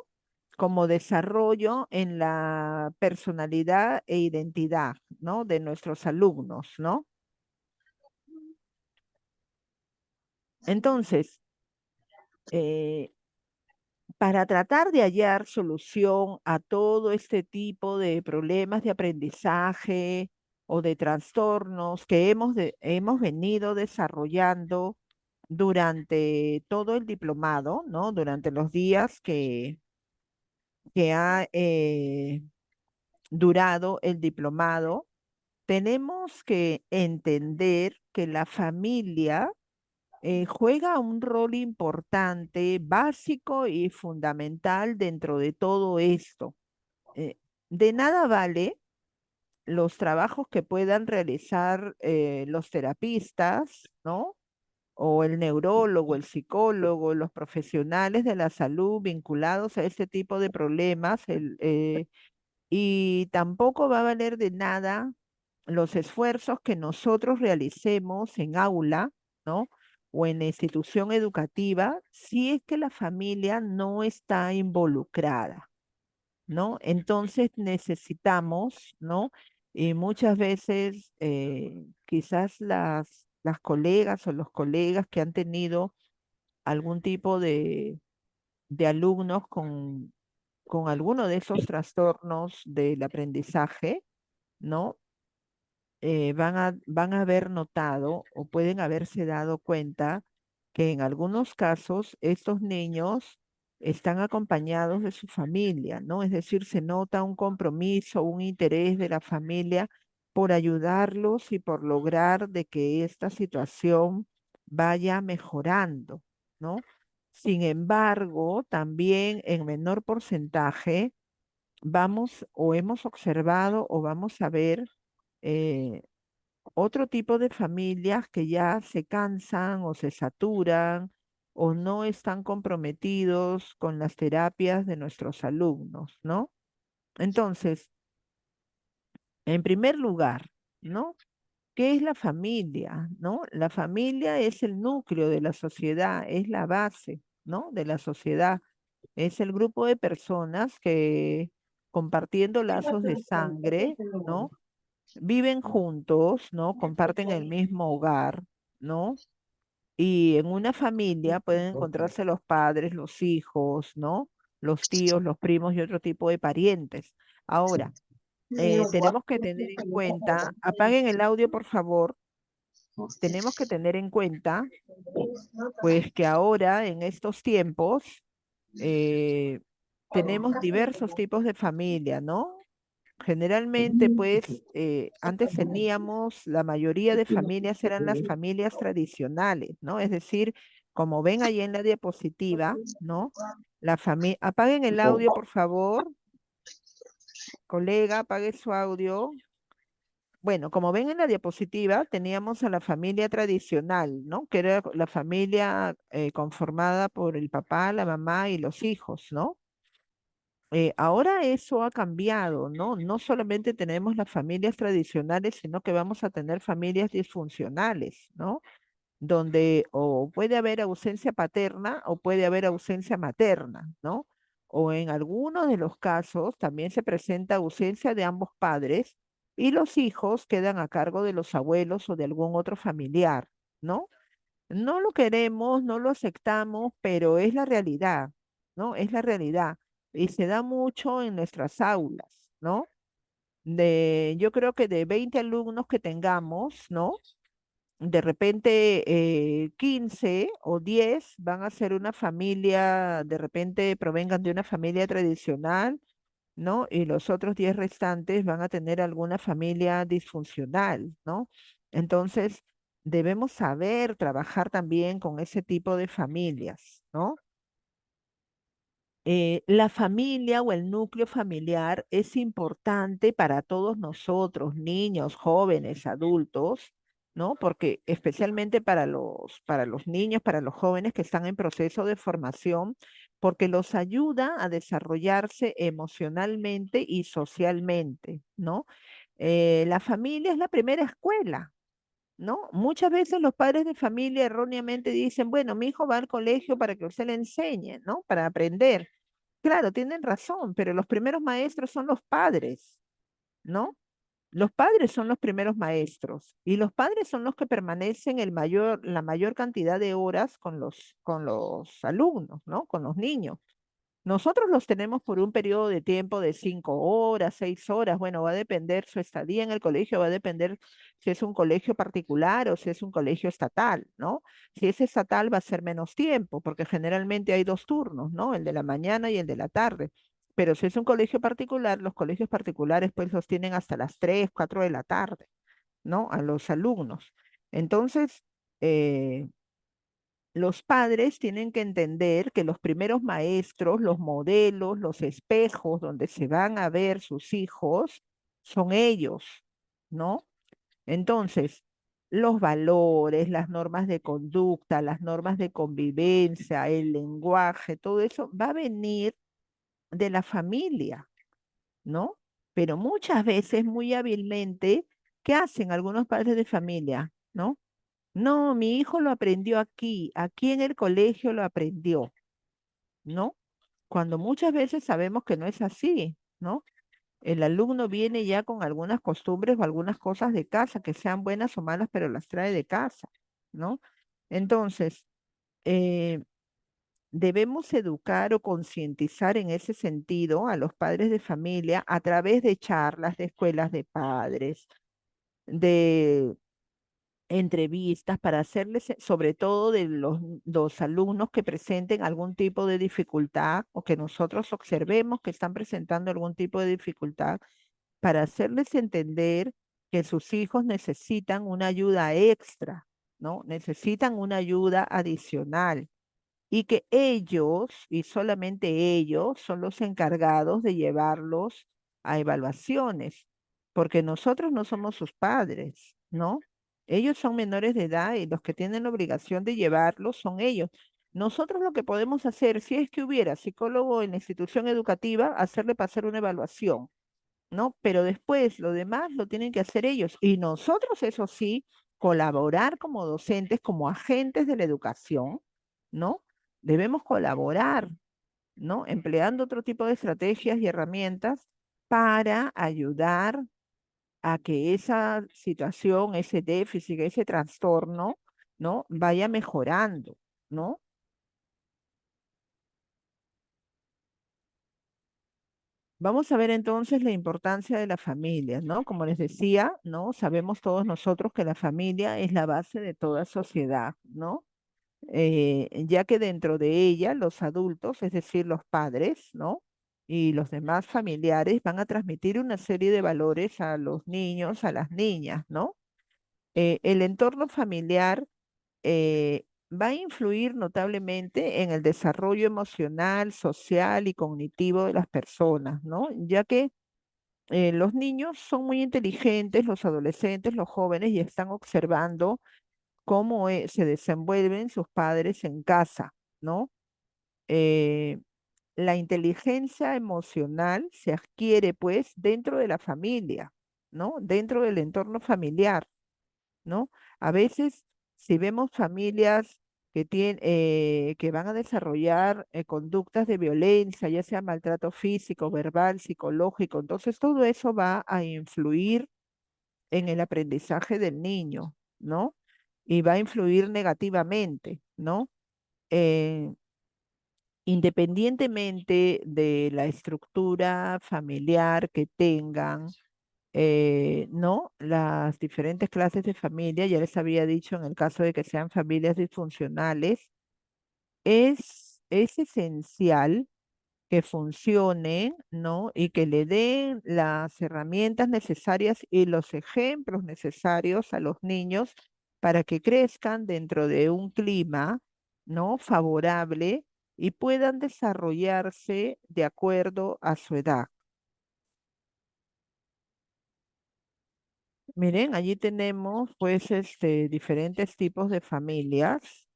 Como desarrollo en la personalidad e identidad, ¿no? De nuestros alumnos, ¿no? Entonces, eh, para tratar de hallar solución a todo este tipo de problemas de aprendizaje o de trastornos que hemos venido desarrollando durante todo el diplomado, ¿no? Durante los días que ha durado el diplomado, tenemos que entender que la familia juega un rol importante, básico y fundamental dentro de todo esto. Eh, de nada vale los trabajos que puedan realizar los terapistas, ¿no? O el neurólogo, el psicólogo, los profesionales de la salud vinculados a este tipo de problemas, y tampoco va a valer de nada los esfuerzos que nosotros realicemos en aula, ¿no? O en la institución educativa, si es que la familia no está involucrada, ¿no? Entonces necesitamos, ¿no? Y muchas veces quizás las colegas o los colegas que han tenido algún tipo de alumnos con alguno de esos trastornos del aprendizaje, ¿no? Van a haber notado o pueden haberse dado cuenta que en algunos casos estos niños están acompañados de su familia, ¿no? Es decir, se nota un compromiso, un interés de la familia por ayudarlos y por lograr de que esta situación vaya mejorando, ¿no? Sin embargo, también en menor porcentaje vamos o hemos observado o vamos a ver eh, otro tipo de familias que ya se cansan o se saturan o no están comprometidos con las terapias de nuestros alumnos, ¿no? Entonces, en primer lugar, ¿no? ¿Qué es la familia? ¿No? La familia es el núcleo de la sociedad, es la base, ¿no? De la sociedad. Es el grupo de personas que compartiendo lazos de sangre, ¿no? Viven juntos, ¿no? Comparten el mismo hogar, ¿no? Y en una familia pueden encontrarse los padres, los hijos, ¿no? Los tíos, los primos y otro tipo de parientes. Ahora, tenemos que tener en cuenta, apaguen el audio, por favor, tenemos que tener en cuenta, pues, que ahora, en estos tiempos, eh, tenemos diversos tipos de familia, ¿no? Generalmente, pues, antes teníamos, la mayoría de familias eran las familias tradicionales, ¿no? Es decir, como ven ahí en la diapositiva, ¿no? La familia, apaguen el audio, por favor. Colega, apague su audio. Bueno, como ven en la diapositiva, teníamos a la familia tradicional, ¿no? Que era la familia conformada por el papá, la mamá y los hijos, ¿no? Ahora eso ha cambiado, ¿no? No solamente tenemos las familias tradicionales, sino que vamos a tener familias disfuncionales, ¿no? Donde o puede haber ausencia paterna o puede haber ausencia materna, ¿no? O en algunos de los casos también se presenta ausencia de ambos padres y los hijos quedan a cargo de los abuelos o de algún otro familiar, ¿no? No lo queremos, no lo aceptamos, pero es la realidad, ¿no? Es la realidad. Y se da mucho en nuestras aulas, ¿no? Yo creo que de 20 alumnos que tengamos, ¿no? De repente 15 o 10 van a ser una familia, de repente provengan de una familia tradicional, ¿no? Y los otros 10 restantes van a tener alguna familia disfuncional, ¿no? Entonces, debemos saber trabajar también con ese tipo de familias, ¿no? La familia o el núcleo familiar es importante para todos nosotros, niños, jóvenes, adultos, ¿no? Porque especialmente para los niños, para los jóvenes que están en proceso de formación, porque los ayuda a desarrollarse emocionalmente y socialmente, ¿no? La familia es la primera escuela, ¿no? Muchas veces los padres de familia erróneamente dicen, bueno, mi hijo va al colegio para que usted le enseñe, ¿no? Para aprender. Claro, tienen razón, pero los primeros maestros son los padres, ¿no? Los padres son los primeros maestros y los padres son los que permanecen la mayor cantidad de horas con los alumnos, ¿no? Con los niños. Nosotros los tenemos por un periodo de tiempo de 5 horas, 6 horas. Bueno, va a depender su estadía en el colegio, va a depender si es un colegio particular o si es un colegio estatal, ¿no? Si es estatal va a ser menos tiempo, porque generalmente hay dos turnos, ¿no? El de la mañana y el de la tarde. Pero si es un colegio particular, los colegios particulares pues los tienen hasta las 3, 4 de la tarde, ¿no? A los alumnos. Entonces, eh, los padres tienen que entender que los primeros maestros, los modelos, los espejos donde se van a ver sus hijos son ellos, ¿no? Entonces, los valores, las normas de conducta, las normas de convivencia, el lenguaje, todo eso va a venir de la familia, ¿no? Pero muchas veces, muy hábilmente, ¿qué hacen algunos padres de familia, ¿no? No, mi hijo lo aprendió aquí en el colegio lo aprendió, ¿no? Cuando muchas veces sabemos que no es así, ¿no? El alumno viene ya con algunas costumbres o algunas cosas de casa, que sean buenas o malas, pero las trae de casa, ¿no? Entonces, eh, debemos educar o concientizar en ese sentido a los padres de familia a través de charlas de escuelas de padres, de entrevistas para hacerles, sobre todo de los alumnos que presenten algún tipo de dificultad o que nosotros observemos que están presentando algún tipo de dificultad, para hacerles entender que sus hijos necesitan una ayuda extra, ¿no? Necesitan una ayuda adicional y que ellos, y solamente ellos, son los encargados de llevarlos a evaluaciones, porque nosotros no somos sus padres, ¿no? Ellos son menores de edad y los que tienen la obligación de llevarlos son ellos. Nosotros lo que podemos hacer, si es que hubiera psicólogo en la institución educativa, hacerle pasar una evaluación, ¿no? Pero después lo demás lo tienen que hacer ellos. Y nosotros, eso sí, colaborar como docentes, como agentes de la educación, ¿no? Debemos colaborar, ¿no? Empleando otro tipo de estrategias y herramientas para ayudar a que esa situación, ese déficit, ese trastorno, ¿no? Vaya mejorando, ¿no? Vamos a ver entonces la importancia de la familia, ¿no? Como les decía, ¿no? Sabemos todos nosotros que la familia es la base de toda sociedad, ¿no? Ya que dentro de ella los adultos, es decir, los padres, ¿no? Y los demás familiares van a transmitir una serie de valores a los niños, a las niñas, ¿no? El entorno familiar va a influir notablemente en el desarrollo emocional, social y cognitivo de las personas, ¿no? Ya que los niños son muy inteligentes, los adolescentes, los jóvenes, y están observando cómo se desenvuelven sus padres en casa, ¿no? Eh, la inteligencia emocional se adquiere pues dentro de la familia, ¿no? Dentro del entorno familiar, ¿no? A veces, si vemos familias que van a desarrollar conductas de violencia, ya sea maltrato físico, verbal, psicológico, entonces todo eso va a influir en el aprendizaje del niño, ¿no? Y va a influir negativamente, ¿no? Eh, Independientemente de la estructura familiar que tengan, ¿no? Las diferentes clases de familia, ya les había dicho en el caso de que sean familias disfuncionales, es esencial que funcionen, ¿no? Y que le den las herramientas necesarias y los ejemplos necesarios a los niños para que crezcan dentro de un clima, ¿no? Favorable y puedan desarrollarse de acuerdo a su edad. Miren, allí tenemos pues diferentes tipos de familias,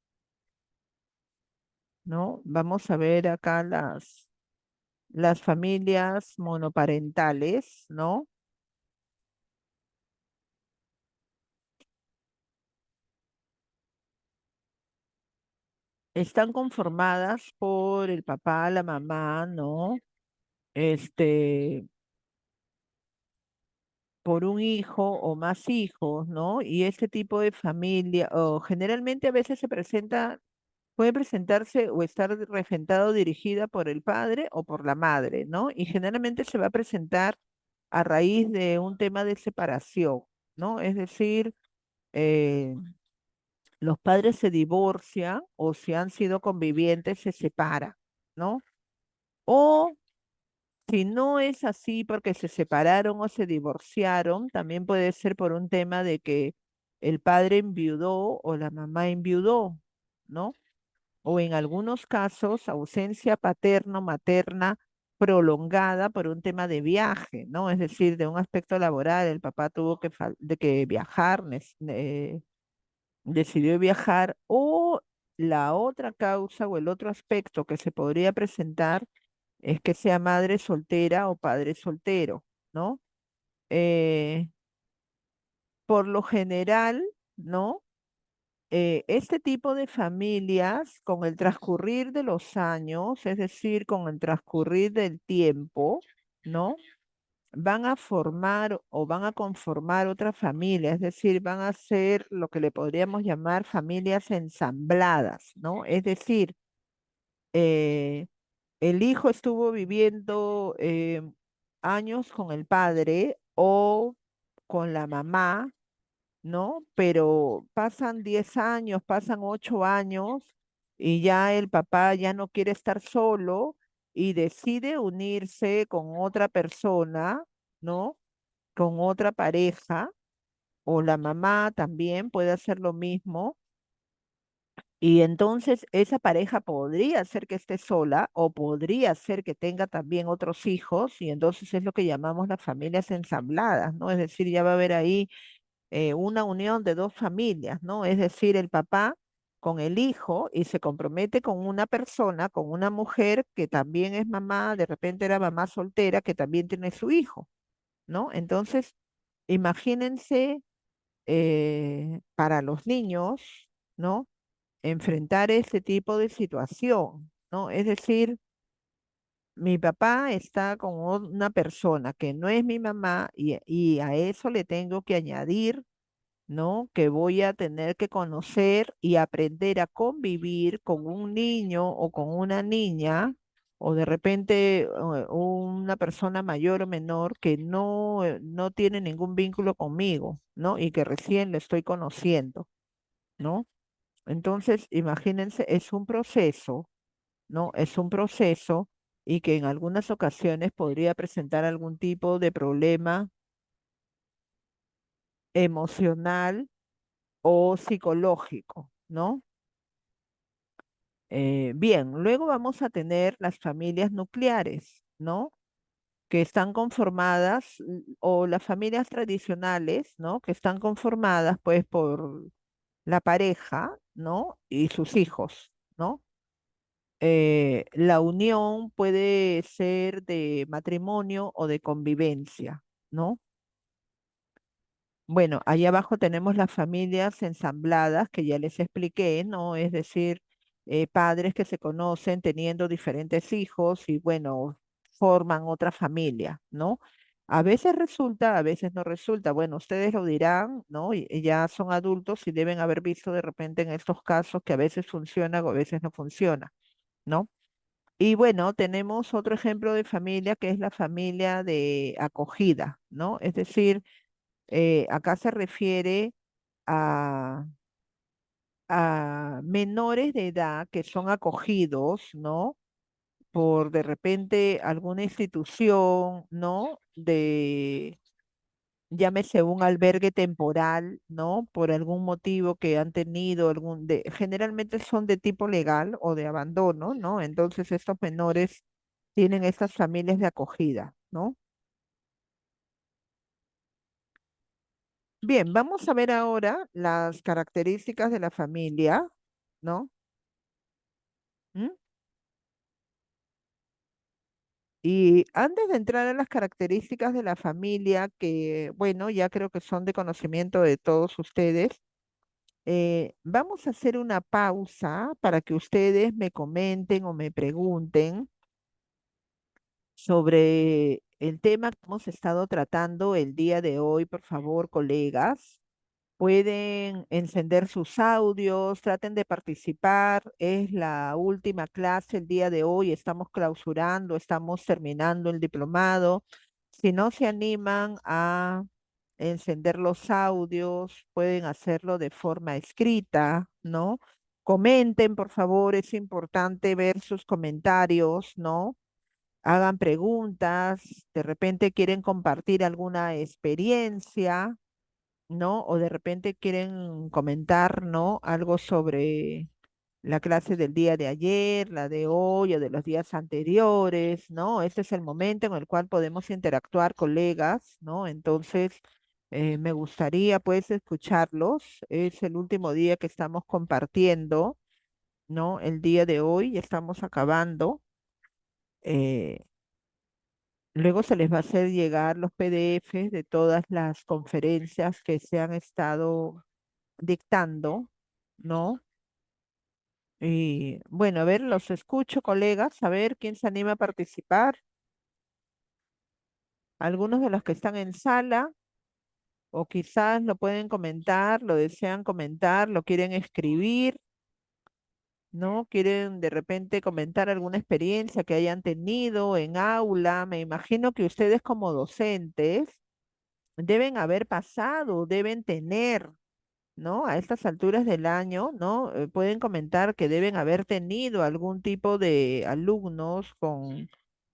¿no? Vamos a ver acá las familias monoparentales, ¿no? Están conformadas por el papá, la mamá, ¿no? Este, por un hijo o más hijos, ¿no? Y este tipo de familia, o generalmente a veces puede presentarse o estar regentado, dirigida por el padre o por la madre, ¿no? Y generalmente se va a presentar a raíz de un tema de separación, ¿no? Es decir, eh, los padres se divorcian o si han sido convivientes se separan, ¿no? O si no es así porque se separaron o se divorciaron, también puede ser por un tema de que el padre enviudó o la mamá enviudó, ¿no? O en algunos casos, ausencia paterno-materna prolongada por un tema de viaje, ¿no? Es decir, de un aspecto laboral, el papá tuvo de que viajar, decidió viajar, o la otra causa o el otro aspecto que se podría presentar es que sea madre soltera o padre soltero, ¿no? Eh, por lo general, ¿no? Este tipo de familias, con el transcurrir de los años, es decir, con el transcurrir del tiempo, ¿no? Van a formar o van a conformar otra familia, es decir, van a ser lo que le podríamos llamar familias ensambladas, ¿no? Es decir, eh, el hijo estuvo viviendo años con el padre o con la mamá, ¿no? Pero pasan 10 años, pasan 8 años y ya el papá ya no quiere estar solo y decide unirse con otra persona, ¿no? Con otra pareja, o la mamá también puede hacer lo mismo. Y entonces esa pareja podría ser que esté sola o podría ser que tenga también otros hijos y entonces es lo que llamamos las familias ensambladas, ¿no? Es decir, ya va a haber ahí una unión de dos familias, ¿no? Es decir, el papá con el hijo y se compromete con una persona, con una mujer que también es mamá, de repente era mamá soltera, que también tiene su hijo, ¿no? Entonces, imagínense para los niños, ¿no? Enfrentar este tipo de situación, ¿no? Es decir, mi papá está con una persona que no es mi mamá y a eso le tengo que añadir, ¿no? Que voy a tener que conocer y aprender a convivir con un niño o con una niña, o de repente una persona mayor o menor que no tiene ningún vínculo conmigo, ¿no? Y que recién le estoy conociendo, ¿no? Entonces, imagínense, es un proceso, ¿no? Es un proceso y que en algunas ocasiones podría presentar algún tipo de problema emocional o psicológico, ¿no? Bien, luego vamos a tener las familias nucleares, ¿no? Que están conformadas, o las familias tradicionales, ¿no? Que están conformadas pues por la pareja, ¿no? Y sus hijos, ¿no? La unión puede ser de matrimonio o de convivencia, ¿no? Bueno, ahí abajo tenemos las familias ensambladas que ya les expliqué, ¿no? Es decir, padres que se conocen teniendo diferentes hijos y bueno, forman otra familia, ¿no? A veces resulta, a veces no resulta. Bueno, ustedes lo dirán, ¿no? Y ya son adultos y deben haber visto de repente en estos casos que a veces funciona o a veces no funciona, ¿no? Y bueno, tenemos otro ejemplo de familia que es la familia de acogida, ¿no? Es decir, acá se refiere a, a menores de edad que son acogidos, ¿no? Por de repente alguna institución, ¿no? Llámese un albergue temporal, ¿no? Por algún motivo que han tenido, generalmente son de tipo legal o de abandono, ¿no? Entonces estos menores tienen estas familias de acogida, ¿no? Bien, vamos a ver ahora las características de la familia, ¿no? ¿Mm? Y antes de entrar a las características de la familia, que bueno, ya creo que son de conocimiento de todos ustedes, vamos a hacer una pausa para que ustedes me comenten o me pregunten sobre el tema que hemos estado tratando el día de hoy, por favor, colegas. Pueden encender sus audios, traten de participar. Es la última clase el día de hoy. Estamos clausurando, estamos terminando el diplomado. Si no se animan a encender los audios, pueden hacerlo de forma escrita, ¿no? Comenten, por favor, es importante ver sus comentarios, ¿no? Hagan preguntas, de repente quieren compartir alguna experiencia, ¿no? O de repente quieren comentar, ¿no? Algo sobre la clase del día de ayer, la de hoy o de los días anteriores, ¿no? Este es el momento en el cual podemos interactuar, colegas, ¿no? Entonces, me gustaría pues escucharlos. Es el último día que estamos compartiendo, ¿no? El día de hoy, estamos acabando. eh, Luego se les va a hacer llegar los PDFs de todas las conferencias que se han estado dictando, ¿no? Y bueno, a ver, los escucho, colegas, a ver quién se anima a participar. Algunos de los que están en sala, o quizás lo pueden comentar, lo desean comentar, lo quieren escribir, ¿no? Quieren de repente comentar alguna experiencia que hayan tenido en aula. Me imagino que ustedes como docentes deben haber pasado, deben tener, ¿no? A estas alturas del año, ¿no? Pueden comentar que deben haber tenido algún tipo de alumnos con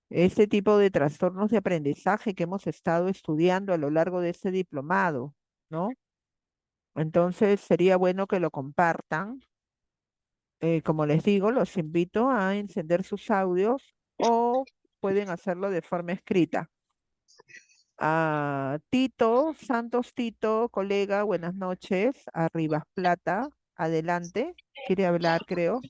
este tipo de trastornos de aprendizaje que hemos estado estudiando a lo largo de este diplomado, ¿no? Entonces sería bueno que lo compartan. Como les digo, los invito a encender sus audios o pueden hacerlo de forma escrita. Tito, Santos Tito, colega, buenas noches. Arribas Plata, adelante. Quiere hablar, creo.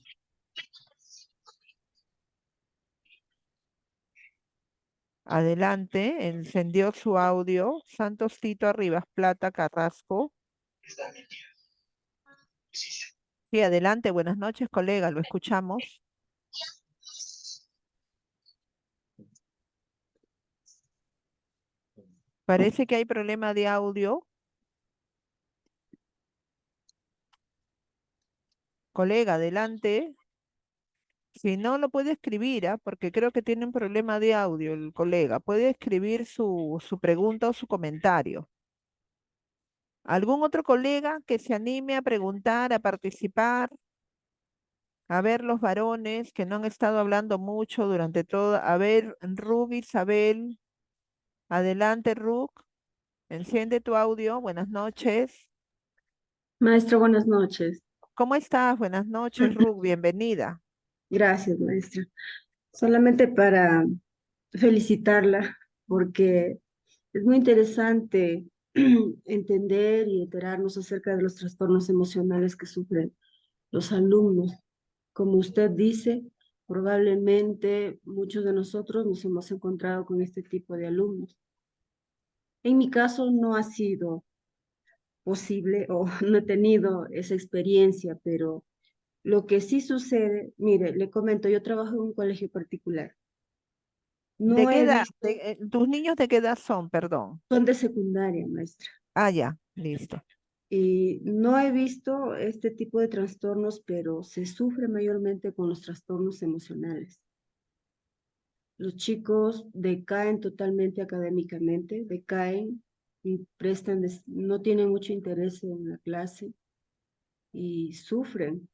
Adelante, encendió su audio. Santos Tito, Arribas Plata, Carrasco. Sí, adelante, buenas noches, colega, lo escuchamos. Parece que hay problema de audio. Colega, adelante. Si no, lo puede escribir, ¿ah? Porque creo que tiene un problema de audio el colega. Puede escribir su pregunta o su comentario. ¿Algún otro colega que se anime a preguntar, a participar? A ver los varones que no han estado hablando mucho durante todo. A ver, Rug, Isabel. Adelante, Rug. Enciende tu audio. Buenas noches. Maestro, buenas noches. ¿Cómo estás? Buenas noches, Rug. Bienvenida. Gracias, maestra. Solamente para felicitarla, porque es muy interesante entender y enterarnos acerca de los trastornos emocionales que sufren los alumnos. Como usted dice, probablemente muchos de nosotros nos hemos encontrado con este tipo de alumnos. En mi caso no ha sido posible o no he tenido esa experiencia, pero lo que sí sucede, mire, le comento, yo trabajo en un colegio particular. ¿De No qué he edad? visto, ¿Tus niños de qué edad son? Perdón. son de secundaria, maestra, Ah, ya, listo. y no he visto este tipo de trastornos, pero se sufre mayormente con los trastornos emocionales. Los chicos decaen totalmente académicamente, decaen y no tienen mucho interés en la clase y sufren.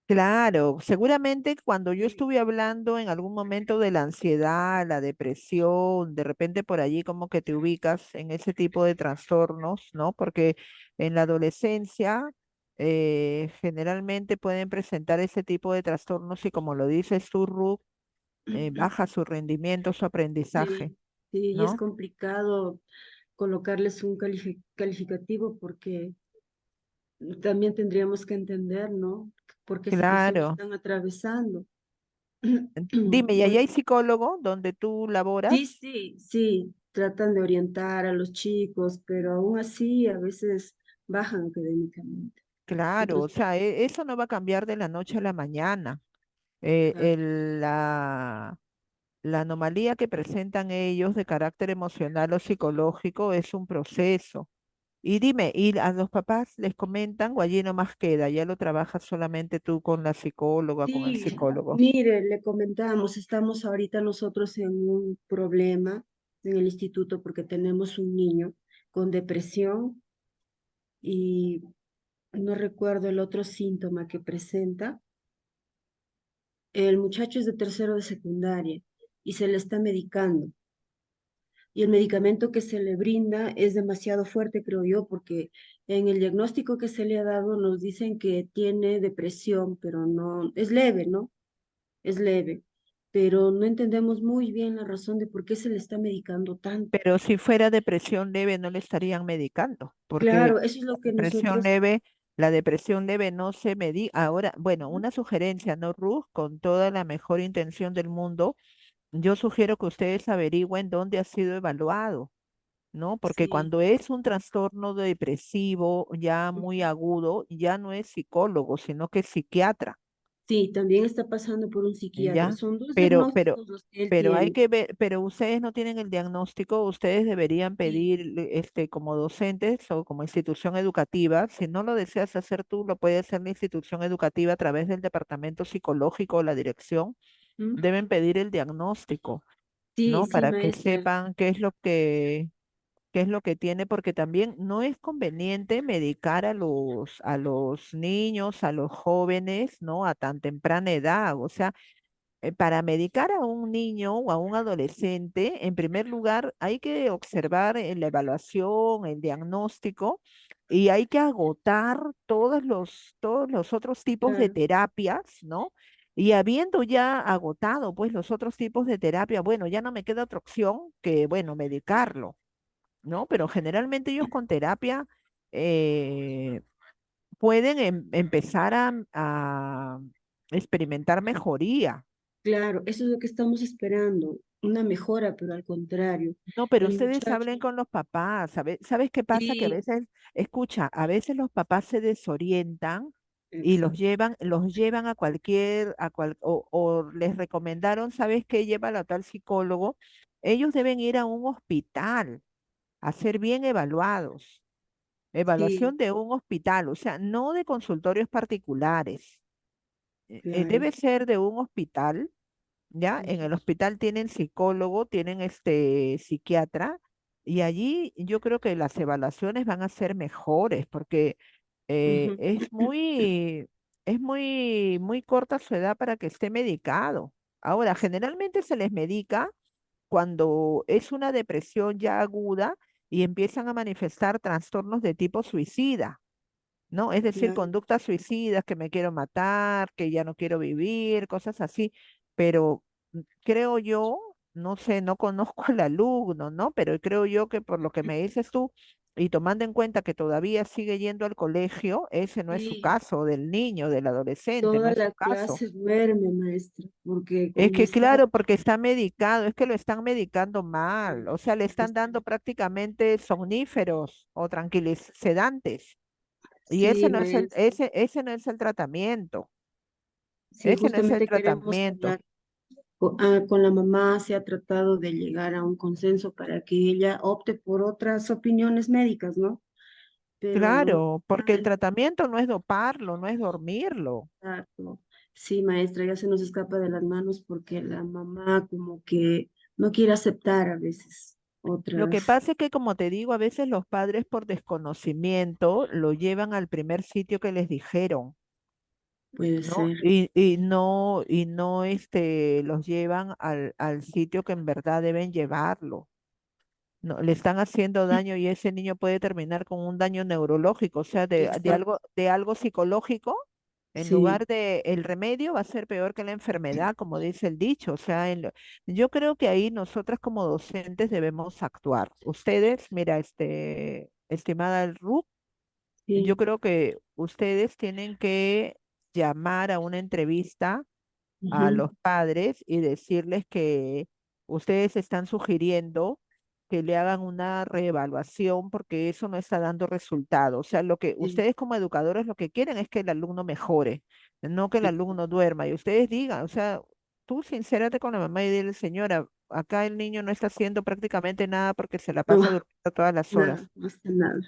Claro, seguramente cuando yo estuve hablando en algún momento de la ansiedad, la depresión, de repente por allí como que te ubicas en ese tipo de trastornos, ¿no? Porque en la adolescencia generalmente pueden presentar ese tipo de trastornos y como lo dices tú, Ruth, baja su rendimiento, su aprendizaje, Sí, sí, y es ¿no? complicado colocarles un calificativo porque también tendríamos que entender, ¿no? ¿Por qué situación Claro. están atravesando? Dime, ¿y ahí Pues hay psicólogo donde tú sí, laboras? sí, sí, tratan de orientar a los chicos, pero aún así a veces bajan académicamente. Claro, o Entonces, sea, eso no va a cambiar de la noche a la mañana. claro, La anomalía que presentan ellos de carácter emocional o psicológico es un proceso. Y dime, ¿y a los papás les comentan o allí nomás queda? ¿Ya lo trabajas solamente tú con la psicóloga, con el sí, psicólogo? mire, le comentamos, estamos ahorita nosotros en un problema en el instituto porque tenemos un niño con depresión y no recuerdo el otro síntoma que presenta. El muchacho es de tercero de secundaria y se le está medicando. Y el medicamento que se le brinda es demasiado fuerte, creo yo, porque en el diagnóstico que se le ha dado nos dicen que tiene depresión, pero no, es leve, ¿no? Es leve, pero no entendemos muy bien la razón de por qué se le está medicando tanto. Pero si fuera depresión leve no le estarían medicando, porque Claro, eso es lo que depresión nosotros... leve, la depresión leve no se medica. Ahora, bueno, una sugerencia, ¿no, Ruth? Con toda la mejor intención del mundo, yo sugiero que ustedes averigüen dónde ha sido evaluado, ¿no? Porque Sí, cuando es un trastorno depresivo ya muy ujú, agudo, ya no es psicólogo, sino que es psiquiatra, sí, también está pasando por un psiquiatra. ¿ya? Son dos Pero, pero, diagnósticos los que él pero hay tiene. que ver, pero ustedes no tienen el diagnóstico, ustedes deberían Sí, pedir, como docentes o como institución educativa, si no lo deseas hacer tú, lo puede hacer la institución educativa a través del departamento psicológico o la dirección, ¿mm? deben pedir el diagnóstico, Sí, ¿no? sí, Para que maestra. sepan qué es lo que tiene, porque también no es conveniente medicar a los niños, a los jóvenes, ¿no? A tan temprana edad. O sea, para medicar a un niño o a un adolescente, en primer lugar, hay que observar la evaluación, el diagnóstico, y hay que agotar todos los otros tipos de Claro, terapias, ¿no? Y habiendo ya agotado, pues, los otros tipos de terapia, bueno, ya no me queda otra opción que, bueno, medicarlo. ¿No? Pero generalmente ellos con terapia eh, pueden empezar a experimentar mejoría. claro, eso es lo que estamos esperando, una mejora, pero al contrario, No, pero el ustedes muchacho, hablen con los papás. ¿Sabes qué pasa? Que a sí, veces, escucha, a veces los papás se desorientan y los exacto, llevan, los llevan a o les recomendaron, ¿sabes qué? Llévalo a tal psicólogo. Ellos deben ir a un hospital a ser bien evaluados. sí, Evaluación de un hospital, o sea, no de consultorios particulares. claro, Debe ser de un hospital, ¿ya? En ujú, el hospital tienen psicólogo, tienen psiquiatra, y allí yo creo que las evaluaciones van a ser mejores, porque ujú, es muy corta su edad para que esté medicado. Ahora, generalmente se les medica cuando es una depresión ya aguda y empiezan a manifestar trastornos de tipo suicida. ¿no? Es decir, claro. conductas suicidas, que me quiero matar, que ya no quiero vivir, cosas así, pero creo yo, no sé, no conozco al alumno, ¿no? Pero creo yo que por lo que me dices tú, y tomando en cuenta que todavía sigue yendo al colegio, ese no es su Sí, caso, del niño, del adolescente, no toda es su la caso. clase duerme, maestra, porque Es como que está, claro, porque está medicado, es que lo están medicando mal, o sea, le están está- dando prácticamente somníferos o sedantes, y sí, maestra, ese no es el tratamiento, sí, ese no es el justamente queremos tratamiento. hablar con la mamá, se ha tratado de llegar a un consenso para que ella opte por otras opiniones médicas, ¿no? Pero Claro, porque el ay, tratamiento no es doparlo, no es dormirlo. exacto. Sí, maestra, ya se nos escapa de las manos porque la mamá como que no quiere aceptar a veces Lo que otras, pasa es que, como te digo, a veces los padres por desconocimiento lo llevan al primer sitio que les dijeron, puede ¿no? ser. Y no los llevan al sitio que en verdad deben llevarlo. No, le están haciendo daño y ese niño puede terminar con un daño neurológico, o sea, Exacto, de algo psicológico, en sí, lugar de el remedio va a ser peor que la enfermedad, como dice el dicho. O sea, yo creo que ahí nosotras como docentes debemos actuar. Ustedes, mira, estimada Ruth, yo sí, creo que ustedes tienen que llamar a una entrevista a ujú, los padres y decirles que ustedes están sugiriendo que le hagan una reevaluación porque eso no está dando resultado. O sea, lo que sí, ustedes como educadores lo que quieren es que el alumno mejore, no que el exacto. alumno duerma. Y ustedes digan, o sea, tú sincérate con la mamá y dile, señora, acá el niño no está haciendo prácticamente nada porque se la No, pasa durmiendo todas las nada, horas. no hace nada.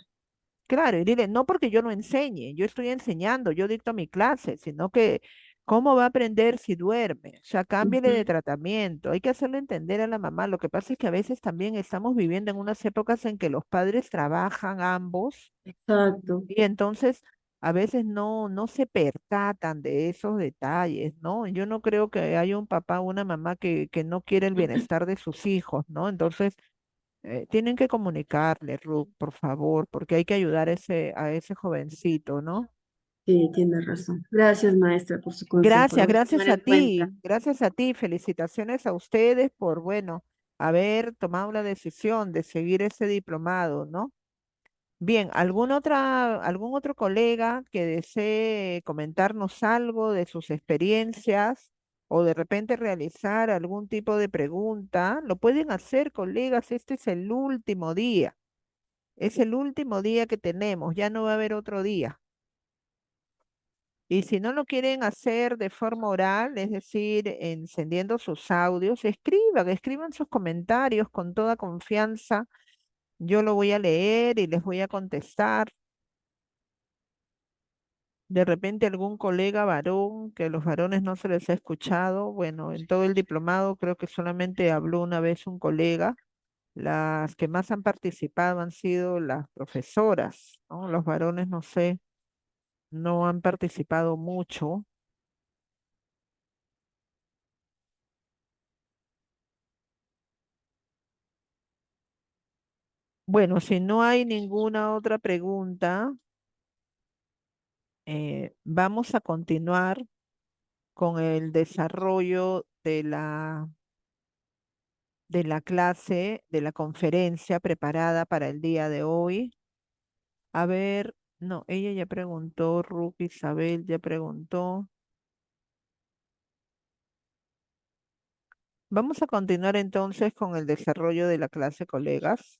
Claro, y dile, no porque yo no enseñe, yo estoy enseñando, yo dicto mi clase, sino que ¿cómo va a aprender si duerme? O sea, cámbiale de Ujú, tratamiento, hay que hacerle entender a la mamá. Lo que pasa es que a veces también estamos viviendo en unas épocas en que los padres trabajan ambos exacto. y entonces a veces no se percatan de esos detalles, ¿no? Yo no creo que haya un papá o una mamá que no quiere el bienestar de sus hijos, ¿no? Entonces tienen que comunicarle, Ruth, por favor, porque hay que ayudar a ese jovencito, ¿no? Sí, tiene razón. Gracias, maestra, por su consejo. Lo voy a tomar en cuenta. Gracias a ti, felicitaciones a ustedes por, bueno, haber tomado la decisión de seguir ese diplomado, ¿no? Bien, algún otro colega que desee comentarnos algo de sus experiencias o de repente realizar algún tipo de pregunta? Lo pueden hacer, colegas, este es el último día. Es el último día que tenemos, ya no va a haber otro día. Y si no lo quieren hacer de forma oral, es decir, encendiendo sus audios, escriban sus comentarios con toda confianza. Yo lo voy a leer y les voy a contestar. De repente algún colega varón, que a los varones no se les ha escuchado, bueno, en todo el diplomado creo que solamente habló una vez un colega. Las que más han participado han sido las profesoras, ¿no? Los varones, no sé, no han participado mucho. Bueno, si no hay ninguna otra pregunta, vamos a continuar con el desarrollo de la clase, de la conferencia preparada para el día de hoy. A ver, no, ella ya preguntó, Ruth Isabel ya preguntó. Vamos a continuar entonces con el desarrollo de la clase, colegas.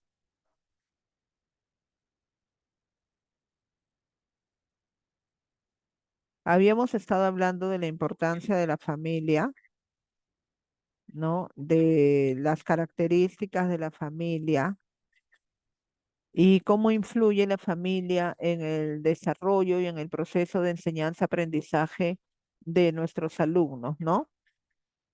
Habíamos estado hablando de la importancia de la familia, ¿no? De las características de la familia y cómo influye la familia en el desarrollo y en el proceso de enseñanza-aprendizaje de nuestros alumnos, ¿no?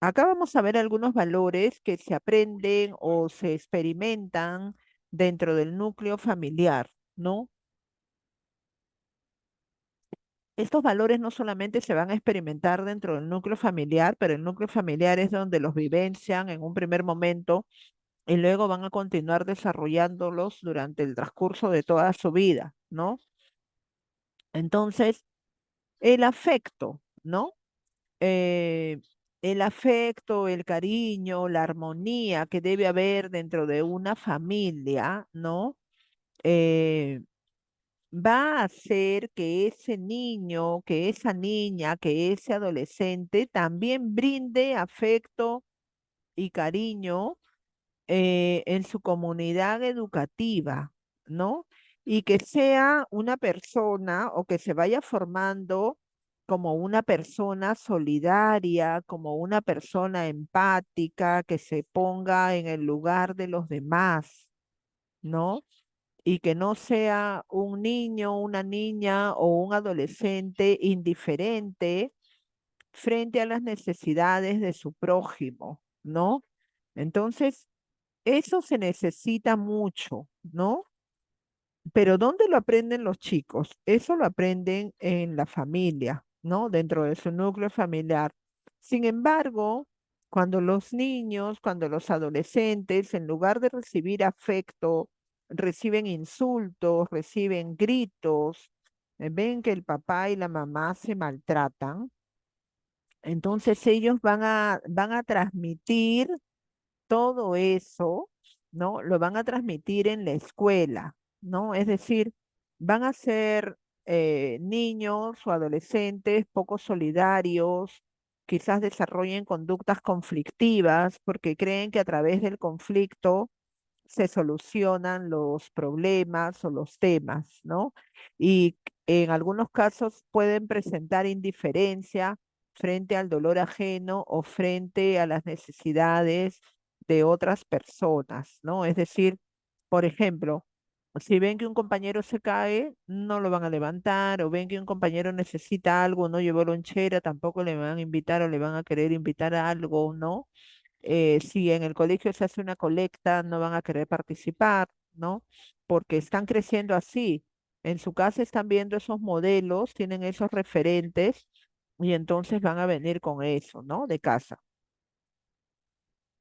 Acá vamos a ver algunos valores que se aprenden o se experimentan dentro del núcleo familiar, ¿no? Estos valores no solamente se van a experimentar dentro del núcleo familiar, pero el núcleo familiar es donde los vivencian en un primer momento y luego van a continuar desarrollándolos durante el transcurso de toda su vida, ¿no? Entonces, el afecto, ¿no? Eh, el afecto, el cariño, la armonía que debe haber dentro de una familia, ¿no? Eh, va a hacer que ese niño, que esa niña, que ese adolescente también brinde afecto y cariño en su comunidad educativa, ¿no? Y que sea una persona o que se vaya formando como una persona solidaria, como una persona empática, que se ponga en el lugar de los demás, ¿no? Y que no sea un niño, una niña o un adolescente indiferente frente a las necesidades de su prójimo, ¿no? Entonces, eso se necesita mucho, ¿no? Pero ¿dónde lo aprenden los chicos? Eso lo aprenden en la familia, ¿no? Dentro de su núcleo familiar. Sin embargo, cuando los niños, cuando los adolescentes, en lugar de recibir afecto, reciben insultos, reciben gritos, ven que el papá y la mamá se maltratan, entonces ellos van a transmitir todo eso, ¿no? Lo van a transmitir en la escuela, ¿no? Es decir, van a ser niños o adolescentes poco solidarios, quizás desarrollen conductas conflictivas porque creen que a través del conflicto se solucionan los problemas o los temas, ¿no? Y en algunos casos pueden presentar indiferencia frente al dolor ajeno o frente a las necesidades de otras personas, ¿no? Es decir, por ejemplo, si ven que un compañero se cae, no lo van a levantar, o ven que un compañero necesita algo, no llevó lonchera, tampoco le van a invitar o le van a querer invitar a algo, ¿no? Si en el colegio se hace una colecta, no van a querer participar, ¿no? Porque están creciendo así. En su casa están viendo esos modelos, tienen esos referentes y entonces van a venir con eso, ¿no? De casa.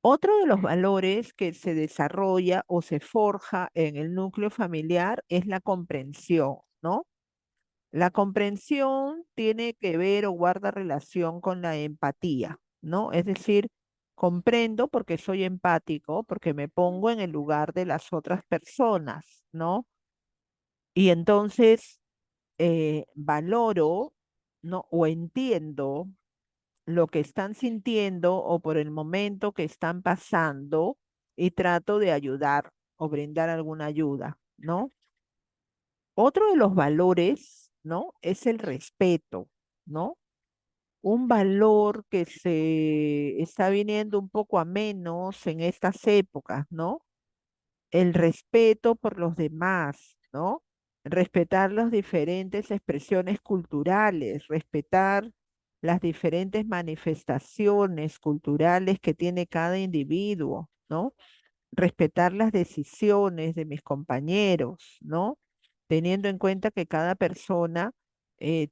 Otro de los valores que se desarrolla o se forja en el núcleo familiar es la comprensión, ¿no? La comprensión tiene que ver o guarda relación con la empatía, ¿no? Es decir, comprendo porque soy empático, porque me pongo en el lugar de las otras personas, ¿no? Y entonces valoro, ¿no? O entiendo lo que están sintiendo o por el momento que están pasando y trato de ayudar o brindar alguna ayuda, ¿no? Otro de los valores, ¿no? Es el respeto, ¿no? Un valor que se está viniendo un poco a menos en estas épocas, ¿no? El respeto por los demás, ¿no? Respetar las diferentes expresiones culturales, respetar las diferentes manifestaciones culturales que tiene cada individuo, ¿no? Respetar las decisiones de mis compañeros, ¿no? Teniendo en cuenta que cada persona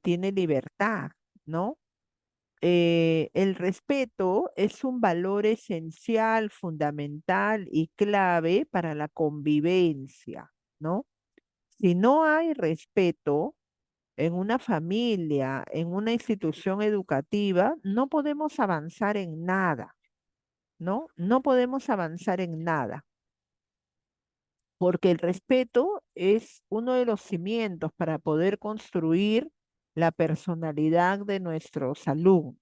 tiene libertad, ¿no? El respeto es un valor esencial, fundamental y clave para la convivencia, ¿no? Si no hay respeto en una familia, en una institución educativa, no podemos avanzar en nada, ¿no? No podemos avanzar en nada, porque el respeto es uno de los cimientos para poder construir la personalidad de nuestros alumnos.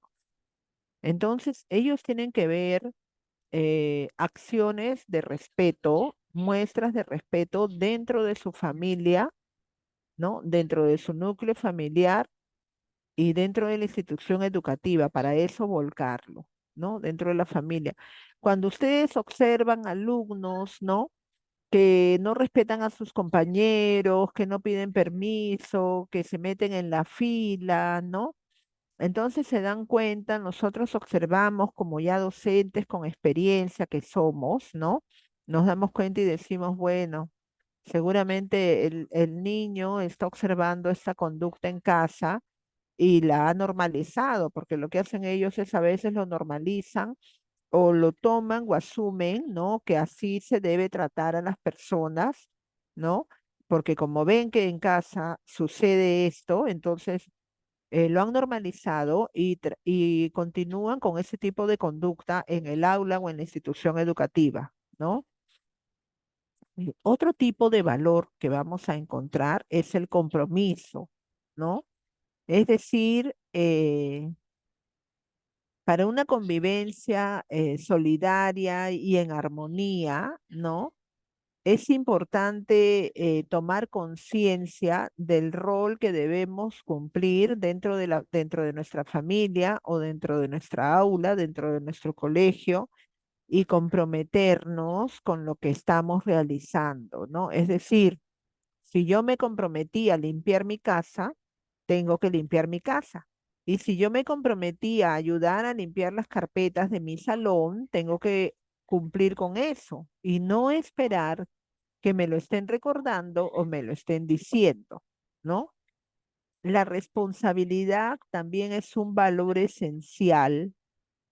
Entonces, ellos tienen que ver acciones de respeto, muestras de respeto dentro de su familia, ¿no? Dentro de su núcleo familiar y dentro de la institución educativa, para eso volcarlo, ¿no? Dentro de la familia. Cuando ustedes observan alumnos, ¿no? Que no respetan a sus compañeros, que no piden permiso, que se meten en la fila, ¿no? Entonces se dan cuenta, nosotros observamos como ya docentes con experiencia que somos, ¿no? Nos damos cuenta y decimos, bueno, seguramente el niño está observando esta conducta en casa y la ha normalizado, porque lo que hacen ellos es a veces lo normalizan o lo toman o asumen, ¿no? Que así se debe tratar a las personas, ¿no? porque como ven que en casa sucede esto, entonces lo han normalizado y continúan con ese tipo de conducta en el aula o en la institución educativa, ¿no? Y otro tipo de valor que vamos a encontrar es el compromiso, ¿no? Es decir, para una convivencia solidaria y en armonía, ¿no? Es importante tomar conciencia del rol que debemos cumplir dentro de nuestra familia o dentro de nuestra aula, dentro de nuestro colegio y comprometernos con lo que estamos realizando, ¿no? Es decir, si yo me comprometí a limpiar mi casa, tengo que limpiar mi casa. Y si yo me comprometí a ayudar a limpiar las carpetas de mi salón, tengo que cumplir con eso y no esperar que me lo estén recordando o me lo estén diciendo, ¿no? La responsabilidad también es un valor esencial,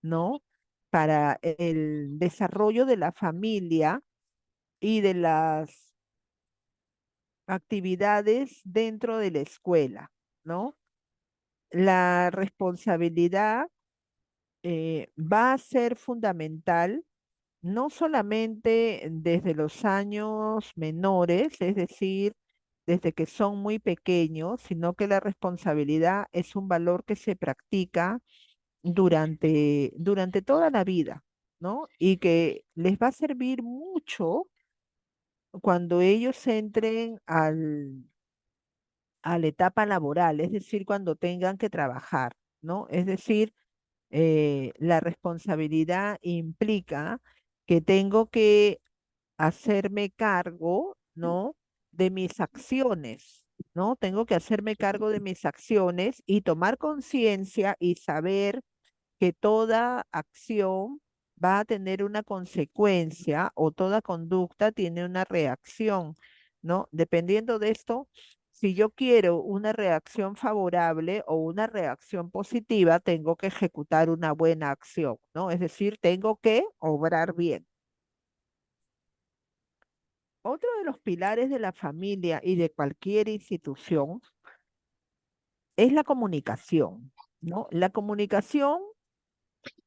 ¿no? Para el desarrollo de la familia y de las actividades dentro de la escuela, ¿no? La responsabilidad va a ser fundamental no solamente desde los años menores, es decir, desde que son muy pequeños, sino que la responsabilidad es un valor que se practica durante toda la vida, ¿no? Y que les va a servir mucho cuando ellos entren a la etapa laboral, es decir, cuando tengan que trabajar, ¿no? Es decir, la responsabilidad implica que tengo que hacerme cargo, ¿no? De mis acciones, ¿no? Tengo que hacerme cargo de mis acciones y tomar conciencia y saber que toda acción va a tener una consecuencia o toda conducta tiene una reacción, ¿no? Dependiendo de esto, si yo quiero una reacción favorable o una reacción positiva, tengo que ejecutar una buena acción, ¿no? Es decir, tengo que obrar bien. Otro de los pilares de la familia y de cualquier institución es la comunicación, ¿no? La comunicación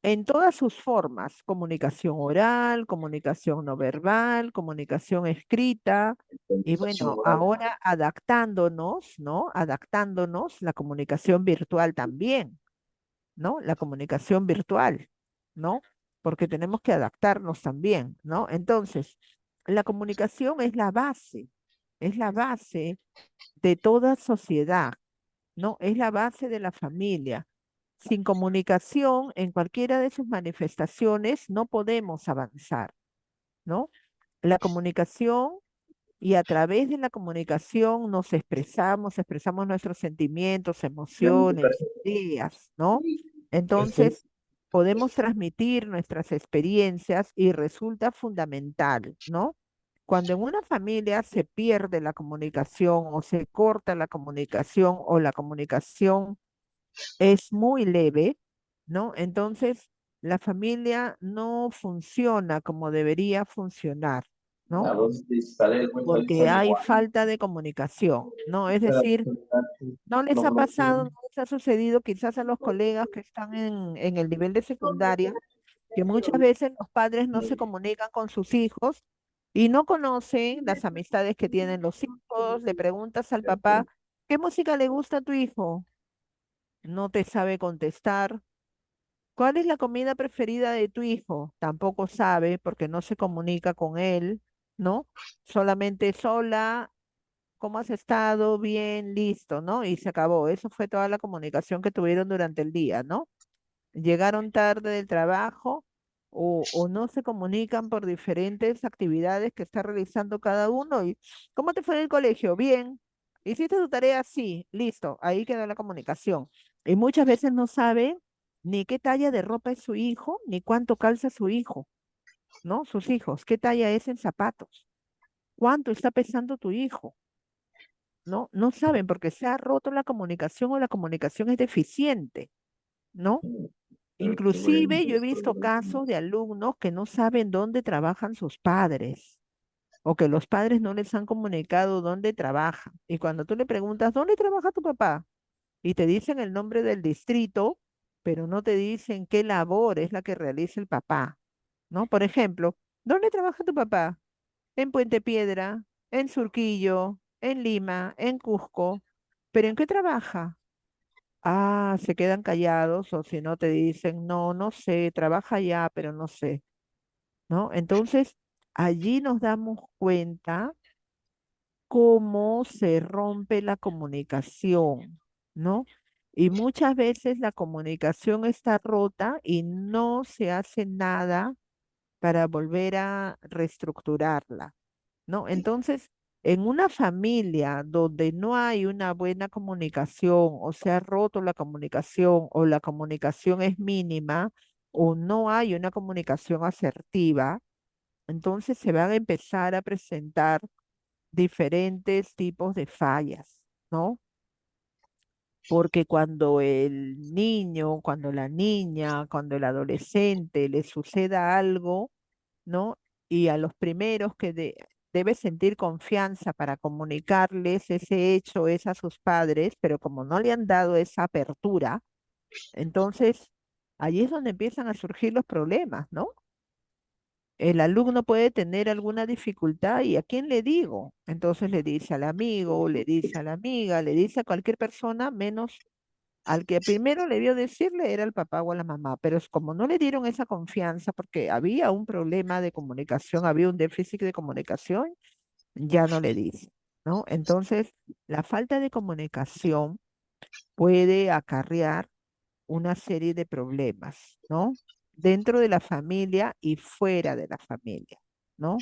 en todas sus formas, comunicación oral, comunicación no verbal, comunicación escrita, y bueno, ahora adaptándonos, ¿no? Adaptándonos la comunicación virtual también, ¿no? La comunicación virtual, ¿no? Porque tenemos que adaptarnos también, ¿no? Entonces, la comunicación es la base de toda sociedad, ¿no? Es la base de la familia. Sin comunicación, en cualquiera de sus manifestaciones, no podemos avanzar, ¿no? La comunicación y a través de la comunicación nos expresamos nuestros sentimientos, emociones, ideas, ¿no? Entonces, podemos transmitir nuestras experiencias y resulta fundamental, ¿no? Cuando en una familia se pierde la comunicación o se corta la comunicación o la comunicación es muy leve, ¿no? Entonces, la familia no funciona como debería funcionar, ¿no? Porque hay falta de comunicación, ¿no? Es decir, ¿no les ha pasado, no les ha sucedido quizás a los colegas que están en el nivel de secundaria, que muchas veces los padres no se comunican con sus hijos y no conocen las amistades que tienen los hijos? Le preguntas al papá, ¿qué música le gusta a tu hijo? No te sabe contestar. ¿Cuál es la comida preferida de tu hijo? Tampoco sabe porque no se comunica con él, ¿no? Solamente sola, ¿cómo has estado? Bien, listo, ¿no? Y se acabó. Eso fue toda la comunicación que tuvieron durante el día, ¿no? Llegaron tarde del trabajo o no se comunican por diferentes actividades que está realizando cada uno. ¿Y cómo te fue en el colegio? Bien. ¿Hiciste tu tarea? Sí, listo. Ahí quedó la comunicación. Y muchas veces no saben ni qué talla de ropa es su hijo, ni cuánto calza su hijo, ¿no? Sus hijos, qué talla es en zapatos, cuánto está pesando tu hijo, ¿no? No saben porque se ha roto la comunicación o la comunicación es deficiente, ¿no? Inclusive yo he visto casos de alumnos que no saben dónde trabajan sus padres, o que los padres no les han comunicado dónde trabaja. Y cuando tú le preguntas, ¿dónde trabaja tu papá? Y te dicen el nombre del distrito, pero no te dicen qué labor es la que realiza el papá, ¿no? Por ejemplo, ¿dónde trabaja tu papá? En Puente Piedra, en Surquillo, en Lima, en Cusco. ¿Pero en qué trabaja? Ah, se quedan callados o si no te dicen, no, no sé, trabaja allá, pero no sé, ¿no? Entonces, allí nos damos cuenta cómo se rompe la comunicación, ¿no? Y muchas veces la comunicación está rota y no se hace nada para volver a reestructurarla, ¿no? Entonces, en una familia donde no hay una buena comunicación o se ha roto la comunicación o la comunicación es mínima o no hay una comunicación asertiva, entonces se van a empezar a presentar diferentes tipos de fallas, ¿no? Porque cuando el niño, cuando la niña, cuando el adolescente le suceda algo, ¿no? Y a los primeros que debe sentir confianza para comunicarles ese hecho es a sus padres, pero como no le han dado esa apertura, entonces allí es donde empiezan a surgir los problemas, ¿no? El alumno puede tener alguna dificultad y ¿a quién le digo? Entonces le dice al amigo, le dice a la amiga, le dice a cualquier persona, menos al que primero le vio decirle era el papá o a la mamá, pero es como no le dieron esa confianza porque había un problema de comunicación, había un déficit de comunicación, ya no le dice, ¿no? Entonces, la falta de comunicación puede acarrear una serie de problemas, ¿no? Dentro de la familia y fuera de la familia, ¿no?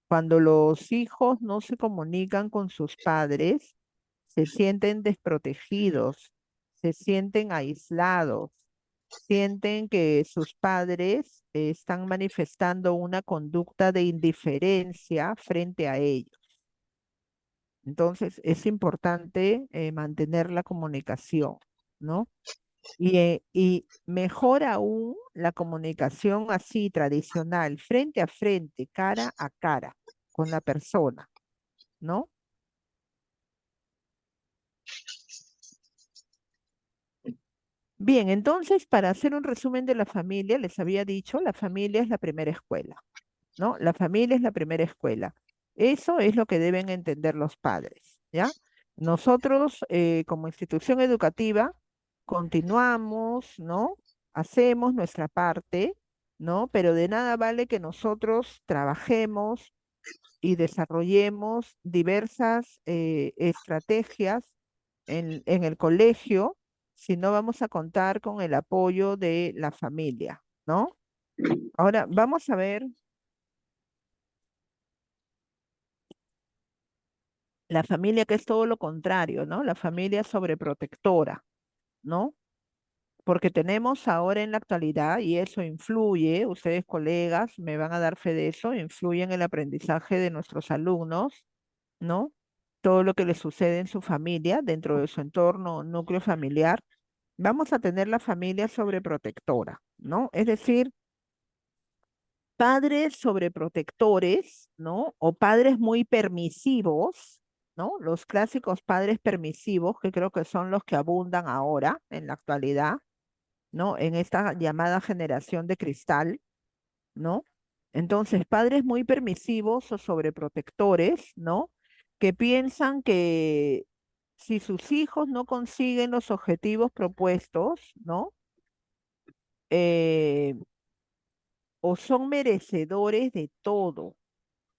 Cuando los hijos no se comunican con sus padres, se sienten desprotegidos, se sienten aislados, sienten que sus padres están manifestando una conducta de indiferencia frente a ellos. Entonces, es importante mantener la comunicación, ¿no? Y mejor aún la comunicación así tradicional, frente a frente, cara a cara con la persona, ¿no? Bien, entonces, para hacer un resumen de la familia, les había dicho, la familia es la primera escuela, ¿no? La familia es la primera escuela. Eso es lo que deben entender los padres, ¿ya? Nosotros, como institución educativa, continuamos, ¿no? Hacemos nuestra parte, ¿no? Pero de nada vale que nosotros trabajemos y desarrollemos diversas estrategias en el colegio si no vamos a contar con el apoyo de la familia, ¿no? Ahora, vamos a ver la familia que es todo lo contrario, ¿no? La familia sobreprotectora, ¿no? Porque tenemos ahora en la actualidad, y eso influye, ustedes colegas me van a dar fe de eso, influye en el aprendizaje de nuestros alumnos, ¿no? Todo lo que les sucede en su familia, dentro de su entorno, núcleo familiar, vamos a tener la familia sobreprotectora, ¿no? Es decir, padres sobreprotectores, ¿no? O padres muy permisivos, ¿no? Los clásicos padres permisivos, que creo que son los que abundan ahora, en la actualidad, ¿no? En esta llamada generación de cristal, ¿no? Entonces, padres muy permisivos o sobreprotectores, ¿no? Que piensan que si sus hijos no consiguen los objetivos propuestos, ¿no? Eh, o son merecedores de todo,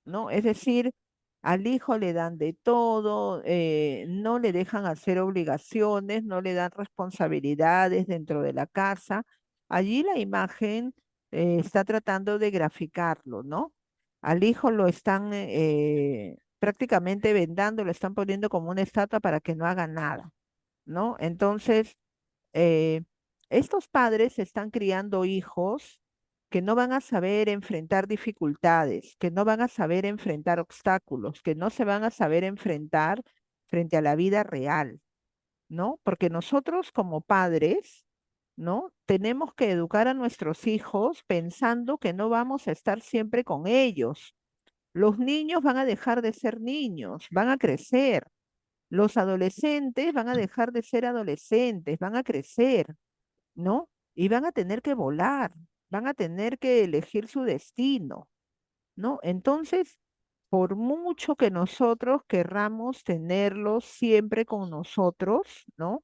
¿no? Es decir, al hijo le dan de todo, no le dejan hacer obligaciones, no le dan responsabilidades dentro de la casa. Allí la imagen está tratando de graficarlo, ¿no? Al hijo lo están prácticamente vendando, lo están poniendo como una estatua para que no haga nada, ¿no? Entonces, eh, estos padres están criando hijos que no van a saber enfrentar dificultades, que no van a saber enfrentar obstáculos, que no se van a saber enfrentar frente a la vida real, ¿no? Porque nosotros como padres, ¿no? Tenemos que educar a nuestros hijos pensando que no vamos a estar siempre con ellos, Los niños van a dejar de ser niños, van a crecer. Los adolescentes van a dejar de ser adolescentes, van a crecer, ¿no? Y van a tener que volar, van a tener que elegir su destino, ¿no? Entonces, por mucho que nosotros querramos tenerlos siempre con nosotros, ¿no?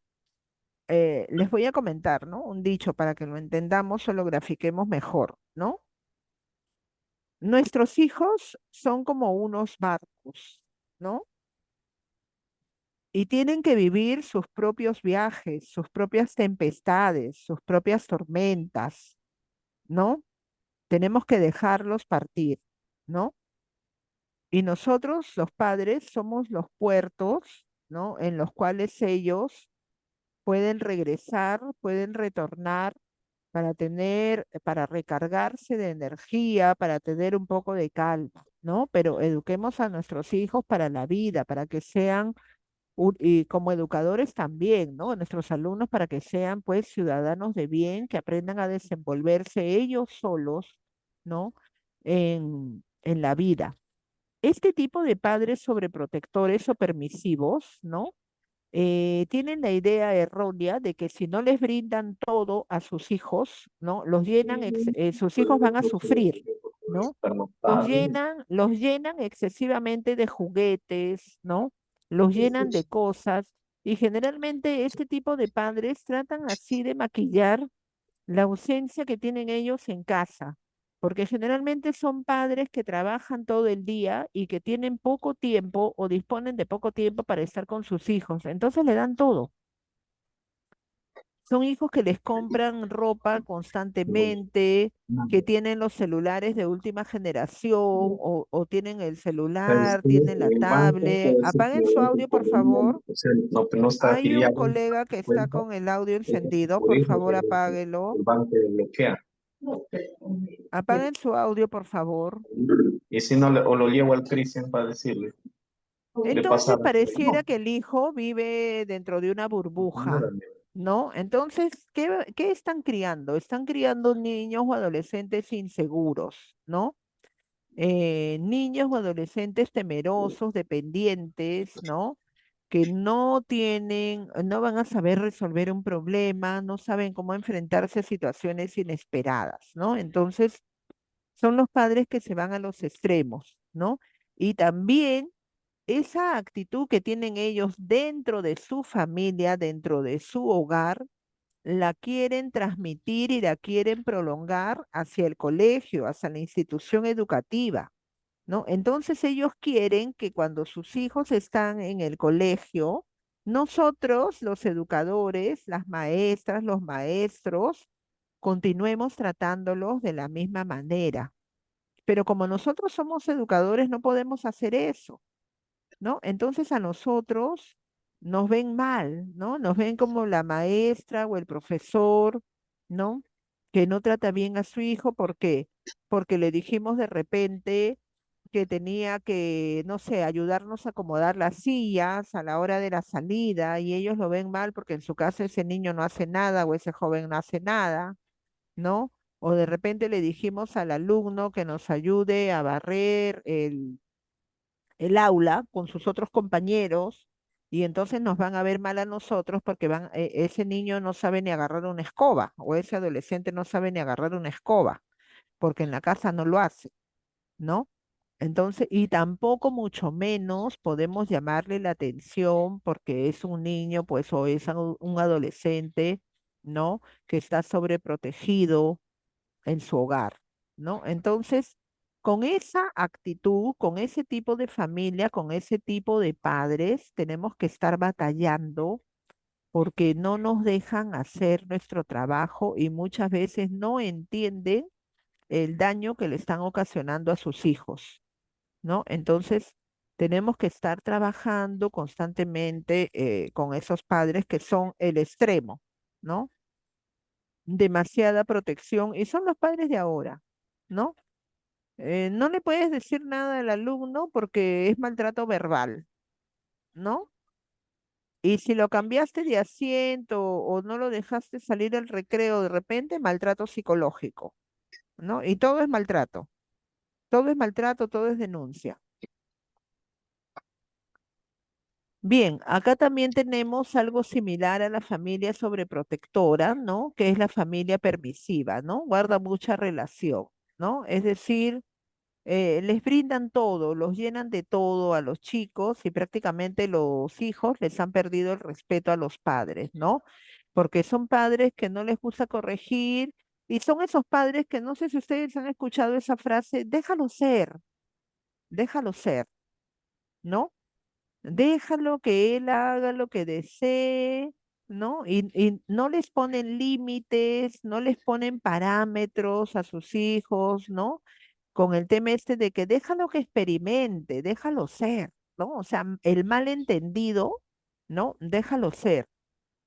Les voy a comentar, ¿no? Un dicho para que lo entendamos o lo grafiquemos mejor, ¿no? Nuestros hijos son como unos barcos, ¿no? Y tienen que vivir sus propios viajes, sus propias tempestades, sus propias tormentas, ¿no? Tenemos que dejarlos partir, ¿no? Y nosotros, los padres, somos los puertos, ¿no? En los cuales ellos pueden regresar, pueden retornar para tener, para recargarse de energía, para tener un poco de calma, ¿no? Pero eduquemos a nuestros hijos para la vida, para que sean, y como educadores también, ¿no? Nuestros alumnos para que sean, pues, ciudadanos de bien, que aprendan a desenvolverse ellos solos, ¿no? En la vida. Este tipo de padres sobreprotectores o permisivos, ¿no? Tienen la idea errónea de que si no les brindan todo a sus hijos, ¿no? Los llenan, sus hijos van a sufrir, ¿no? Los llenan excesivamente de juguetes, ¿no? Los llenan de cosas y generalmente este tipo de padres tratan así de maquillar la ausencia que tienen ellos en casa, porque generalmente son padres que trabajan todo el día y que tienen poco tiempo o disponen de poco tiempo para estar con sus hijos, entonces le dan todo. Son hijos que les compran ropa constantemente, que tienen los celulares de última generación o tienen el celular, tienen la El banco tablet. puede ser que Apaguen su obviamente audio, por por el niño, favor. o sea, no está Hay un afiliado colega que a está cuenta, con el audio entonces encendido, por por eso favor, apáguelo. el banco lo bloquea. Apaguen su audio, por favor. Y si no, o lo llevo al Cristian para decirle, le Entonces pasaba. pareciera No, que el hijo vive dentro de una burbuja, ignórame. ¿no? Entonces, ¿qué están criando? Están criando niños o adolescentes inseguros, ¿no? Niños o adolescentes temerosos, dependientes, ¿no? Que no tienen, no van a saber resolver un problema, no saben cómo enfrentarse a situaciones inesperadas, ¿no? Entonces, son los padres que se van a los extremos, ¿no? Y también esa actitud que tienen ellos dentro de su familia, dentro de su hogar, la quieren transmitir y la quieren prolongar hacia el colegio, hacia la institución educativa, ¿no? Entonces ellos quieren que cuando sus hijos están en el colegio, nosotros, los educadores, las maestras, los maestros, continuemos tratándolos de la misma manera. Pero como nosotros somos educadores, no podemos hacer eso, ¿no? Entonces a nosotros nos ven mal, ¿no? Nos ven como la maestra o el profesor, ¿no? Que no trata bien a su hijo, ¿por qué? Porque le dijimos de repente que tenía que, no sé, ayudarnos a acomodar las sillas a la hora de la salida y ellos lo ven mal porque en su casa ese niño no hace nada o ese joven no hace nada, ¿no? O de repente le dijimos al alumno que nos ayude a barrer el aula con sus otros compañeros y entonces nos van a ver mal a nosotros porque ese niño no sabe ni agarrar una escoba o ese adolescente no sabe ni agarrar una escoba porque en la casa no lo hace, ¿no? Entonces, y tampoco mucho menos podemos llamarle la atención porque es un niño, pues, o es un adolescente, ¿no? Que está sobreprotegido en su hogar, ¿no? Entonces, con esa actitud, con ese tipo de familia, con ese tipo de padres, tenemos que estar batallando porque no nos dejan hacer nuestro trabajo y muchas veces no entienden el daño que le están ocasionando a sus hijos, ¿no? Entonces, tenemos que estar trabajando constantemente con esos padres que son el extremo, ¿no? Demasiada protección y son los padres de ahora, ¿no? No le puedes decir nada al alumno porque es maltrato verbal, ¿no? Y si lo cambiaste de asiento o no lo dejaste salir al recreo de repente, maltrato psicológico, ¿no? Y todo es maltrato. Todo es maltrato, todo es denuncia. Bien, acá también tenemos algo similar a la familia sobreprotectora, ¿no? Que es la familia permisiva, ¿no? Guarda mucha relación, ¿no? Es decir, les brindan todo, los llenan de todo a los chicos y prácticamente los hijos les han perdido el respeto a los padres, ¿no? Porque son padres que no les gusta corregir y son esos padres que no sé si ustedes han escuchado esa frase, déjalo ser, ¿no? Déjalo que él haga lo que desee, ¿no? Y no les ponen límites, no les ponen parámetros a sus hijos, ¿no? Con el tema este de que déjalo que experimente, déjalo ser, ¿no? O sea, el malentendido, ¿no? Déjalo ser.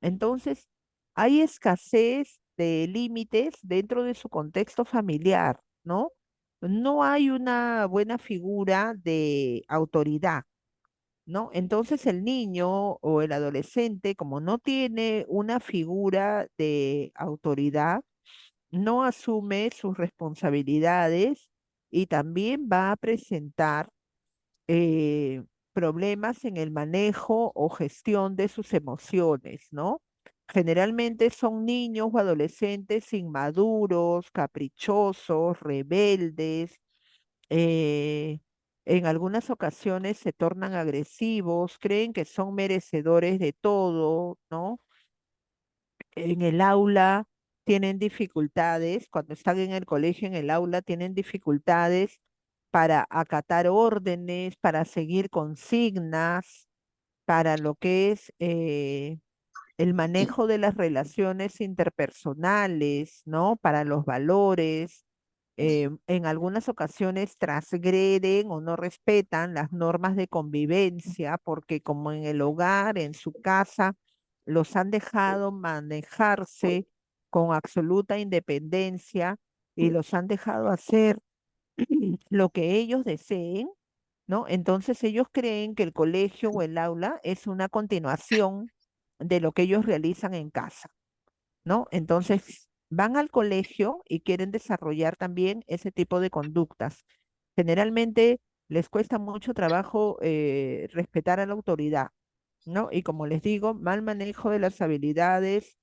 Entonces, hay escasez de límites dentro de su contexto familiar, ¿no? No hay una buena figura de autoridad, ¿no? Entonces el niño o el adolescente, como no tiene una figura de autoridad, no asume sus responsabilidades y también va a presentar eh, problemas en el manejo o gestión de sus emociones, ¿no? Generalmente son niños o adolescentes inmaduros, caprichosos, rebeldes, eh, en algunas ocasiones se tornan agresivos, creen que son merecedores de todo, ¿no? En el aula tienen dificultades, cuando están en el colegio, en el aula tienen dificultades para acatar órdenes, para seguir consignas, para lo que es el manejo de las relaciones interpersonales, ¿no? Para los valores. En algunas ocasiones transgreden o no respetan las normas de convivencia porque como en el hogar, en su casa, los han dejado manejarse con absoluta independencia y los han dejado hacer lo que ellos deseen, ¿no? Entonces ellos creen que el colegio o el aula es una continuación de lo que ellos realizan en casa, ¿no? Entonces van al colegio y quieren desarrollar también ese tipo de conductas. Generalmente les cuesta mucho trabajo respetar a la autoridad, ¿no? Y como les digo, mal manejo de las habilidades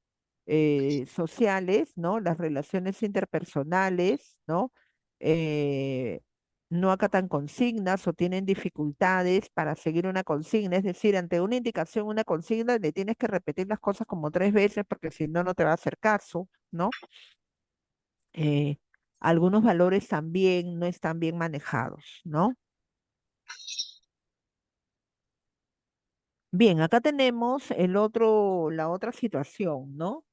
sociales, ¿no? Las relaciones interpersonales, ¿no? Eh, no acatan consignas o tienen dificultades para seguir una consigna, es decir, ante una indicación, una consigna, le tienes que repetir las cosas como 3 veces porque si no, no te va a hacer caso, ¿no? Eh, algunos valores también no están bien manejados, ¿no? Bien, acá tenemos la otra situación, ¿no?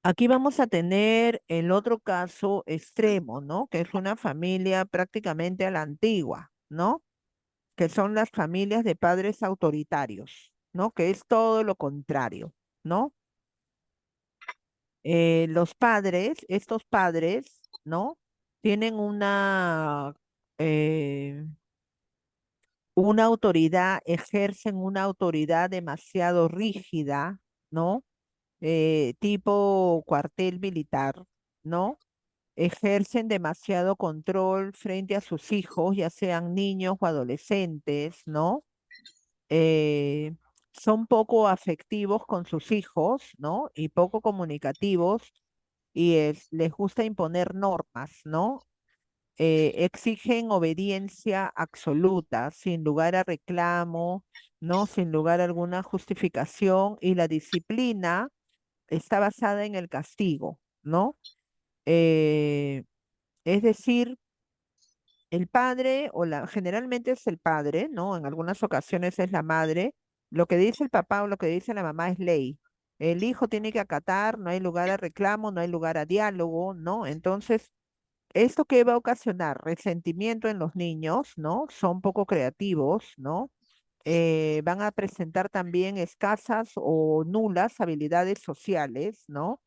Aquí vamos a tener el otro caso extremo, ¿no? Que es una familia prácticamente a la antigua, ¿no? Que son las familias de padres autoritarios, ¿no? Que es todo lo contrario, ¿no? Los padres, estos padres, ¿no? Tienen eh, una autoridad, ejercen una autoridad demasiado rígida, ¿no? Tipo cuartel militar, ¿no? Ejercen demasiado control frente a sus hijos, ya sean niños o adolescentes, ¿no? Eh, son poco afectivos con sus hijos, ¿no? Y poco comunicativos y les gusta imponer normas, ¿no? Exigen obediencia absoluta, sin lugar a reclamo, ¿no? Sin lugar a alguna justificación y la disciplina está basada en el castigo, ¿no? Eh, es decir, el padre, generalmente es el padre, ¿no? En algunas ocasiones es la madre. Lo que dice el papá o lo que dice la mamá es ley. El hijo tiene que acatar, no hay lugar a reclamo, no hay lugar a diálogo, ¿no? Entonces, ¿esto qué va a ocasionar? Resentimiento en los niños, ¿no? Son poco creativos, ¿no? Van a presentar también escasas o nulas habilidades sociales, ¿no?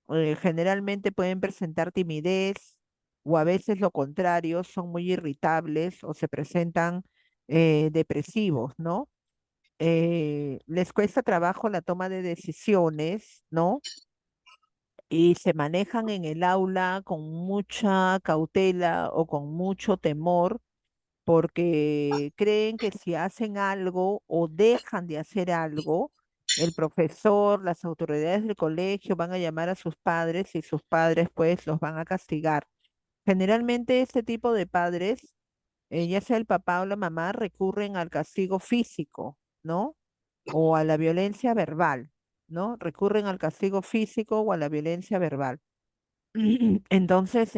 Generalmente pueden presentar timidez o a veces lo contrario, son muy irritables o se presentan depresivos, ¿no? Les cuesta trabajo la toma de decisiones, ¿no? y se manejan en el aula con mucha cautela o con mucho temor porque creen que si hacen algo o dejan de hacer algo, el profesor, las autoridades del colegio van a llamar a sus padres y sus padres pues los van a castigar. Generalmente este tipo de padres, ya sea el papá o la mamá, recurren al castigo físico, ¿no? O a la violencia verbal, ¿no? Recurren al castigo físico o a la violencia verbal. Entonces,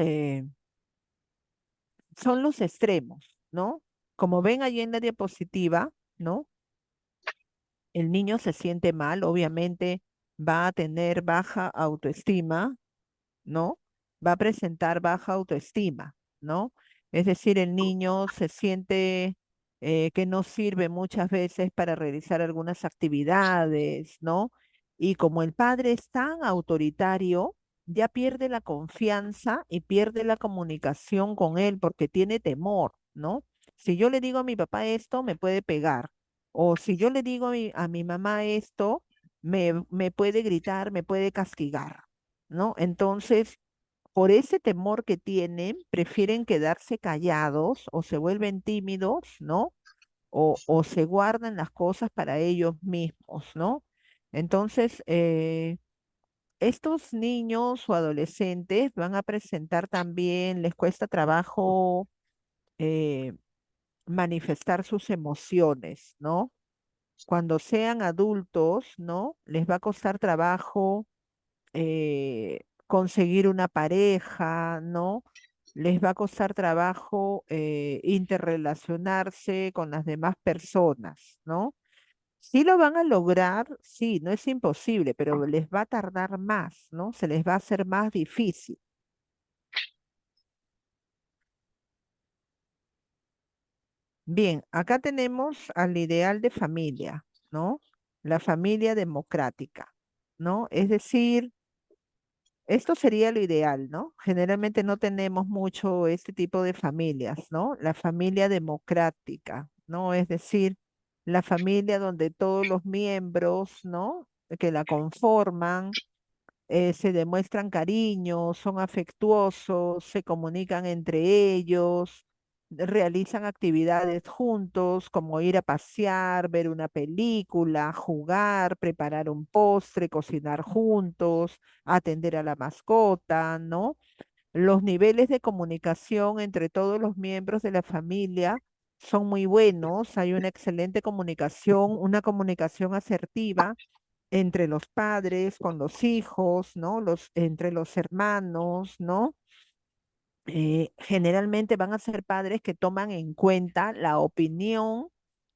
son los extremos, ¿no? Como ven allí en la diapositiva, ¿no? El niño se siente mal, obviamente va a tener baja autoestima, ¿no? Va a presentar baja autoestima, ¿no? Es decir, el niño se siente que no sirve muchas veces para realizar algunas actividades, ¿no? Y como el padre es tan autoritario, ya pierde la confianza y pierde la comunicación con él porque tiene temor, ¿no? Si yo le digo a mi papá esto, me puede pegar. O si yo le digo a mi mamá esto, me puede gritar, me puede castigar, ¿no? Entonces, por ese temor que tienen, prefieren quedarse callados o se vuelven tímidos, ¿no? O se guardan las cosas para ellos mismos, ¿no? Entonces, estos niños o adolescentes van a presentar también, les cuesta trabajo eh, manifestar sus emociones, ¿no? Cuando sean adultos, ¿no? Les va a costar trabajo conseguir una pareja, ¿no? Les va a costar trabajo interrelacionarse con las demás personas, ¿no? Sí lo van a lograr, sí, no es imposible, pero les va a tardar más, ¿no? Se les va a hacer más difícil. Bien, acá tenemos al ideal de familia, ¿no? La familia democrática, ¿no? Es decir, esto sería lo ideal, ¿no? Generalmente no tenemos mucho este tipo de familias, ¿no? La familia democrática, ¿no? Es decir, la familia donde todos los miembros, ¿no? Que la conforman, se demuestran cariño, son afectuosos, se comunican entre ellos, realizan actividades juntos, como ir a pasear, ver una película, jugar, preparar un postre, cocinar juntos, atender a la mascota, ¿no? Los niveles de comunicación entre todos los miembros de la familia son muy buenos, hay una excelente comunicación, una comunicación asertiva entre los padres, con los hijos, ¿no? Entre los hermanos, ¿no? Generalmente van a ser padres que toman en cuenta la opinión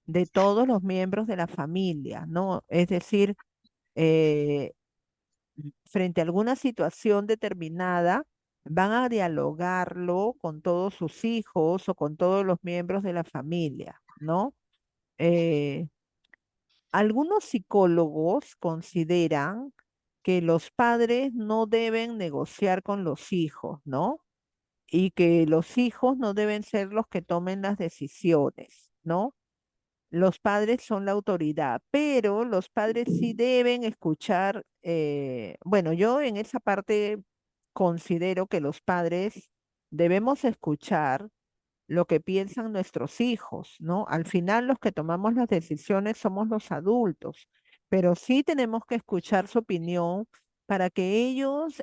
de todos los miembros de la familia, ¿no? Es decir, eh, frente a alguna situación determinada, van a dialogarlo con todos sus hijos o con todos los miembros de la familia, ¿no? Eh, Algunos psicólogos consideran que los padres no deben negociar con los hijos, ¿no? Y que los hijos no deben ser los que tomen las decisiones, ¿no? Los padres son la autoridad, pero los padres sí deben escuchar, bueno, yo en esa parte considero que los padres debemos escuchar lo que piensan nuestros hijos, ¿no? Al final los que tomamos las decisiones somos los adultos, pero sí tenemos que escuchar su opinión para que ellos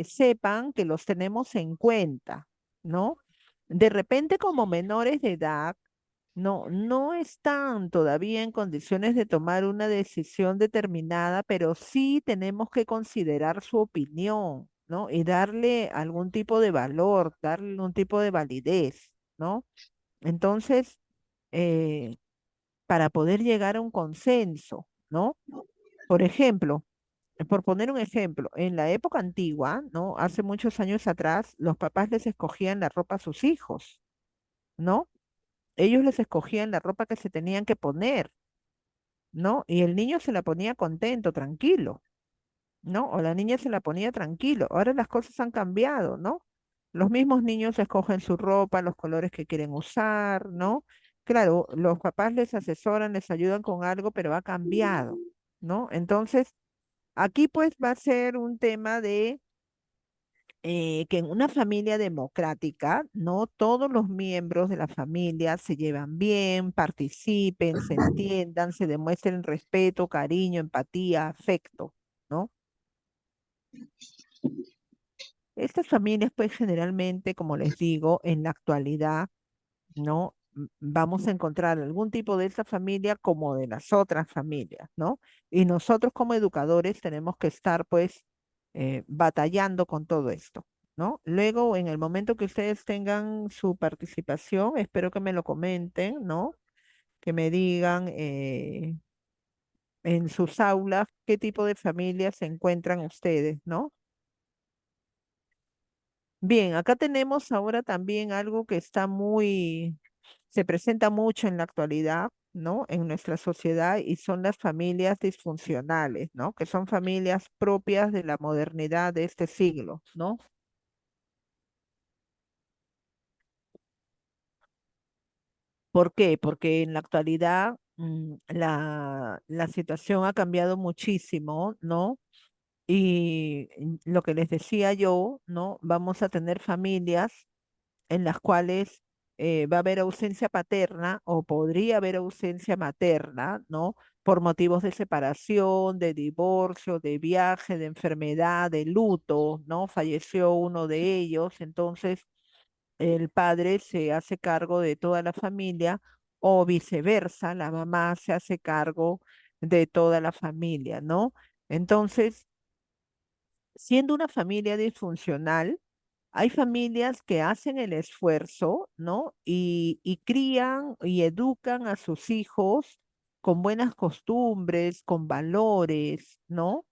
sepan que los tenemos en cuenta, ¿no? De repente como menores de edad, no están todavía en condiciones de tomar una decisión determinada, pero sí tenemos que considerar su opinión, ¿no? Y darle algún tipo de valor, darle algún tipo de validez, ¿no? Entonces, eh, para poder llegar a un consenso, ¿no? Por ejemplo, por poner un ejemplo, en la época antigua, ¿no? Hace muchos años atrás, los papás les escogían la ropa a sus hijos, ¿no? Ellos les escogían la ropa que se tenían que poner, ¿no? Y el niño se la ponía contento, tranquilo, ¿no? O la niña se la ponía tranquilo. Ahora las cosas han cambiado, ¿no? Los mismos niños escogen su ropa, los colores que quieren usar, ¿no? Claro, los papás les asesoran, les ayudan con algo, pero ha cambiado, ¿no? Entonces, Aquí pues va a ser un tema de que en una familia democrática, no todos los miembros de la familia se llevan bien, participen, se entiendan, se demuestren respeto, cariño, empatía, afecto, ¿no? Estas familias, pues generalmente, como les digo, en la actualidad, ¿no? Vamos a encontrar algún tipo de esta familia como de las otras familias, ¿no? Y nosotros como educadores tenemos que estar, pues, batallando con todo esto, ¿no? Luego, en el momento que ustedes tengan su participación, espero que me lo comenten, ¿no? Que me digan en sus aulas qué tipo de familias se encuentran ustedes, ¿no? Bien, acá tenemos ahora también algo que está se presenta mucho en la actualidad, ¿no? En nuestra sociedad y son las familias disfuncionales, ¿no? Que son familias propias de la modernidad de este siglo, ¿no? ¿Por qué? Porque en la actualidad la situación ha cambiado muchísimo, ¿no? Y lo que les decía yo, ¿no? Vamos a tener familias en las cuales va a haber ausencia paterna o podría haber ausencia materna, ¿no? Por motivos de separación, de divorcio, de viaje, de enfermedad, de luto, ¿no? Falleció uno de ellos, entonces el padre se hace cargo de toda la familia o viceversa, la mamá se hace cargo de toda la familia, ¿no? Entonces, siendo una familia disfuncional, hay familias que hacen el esfuerzo, ¿no? Y crían y educan a sus hijos con buenas costumbres, con valores, ¿no?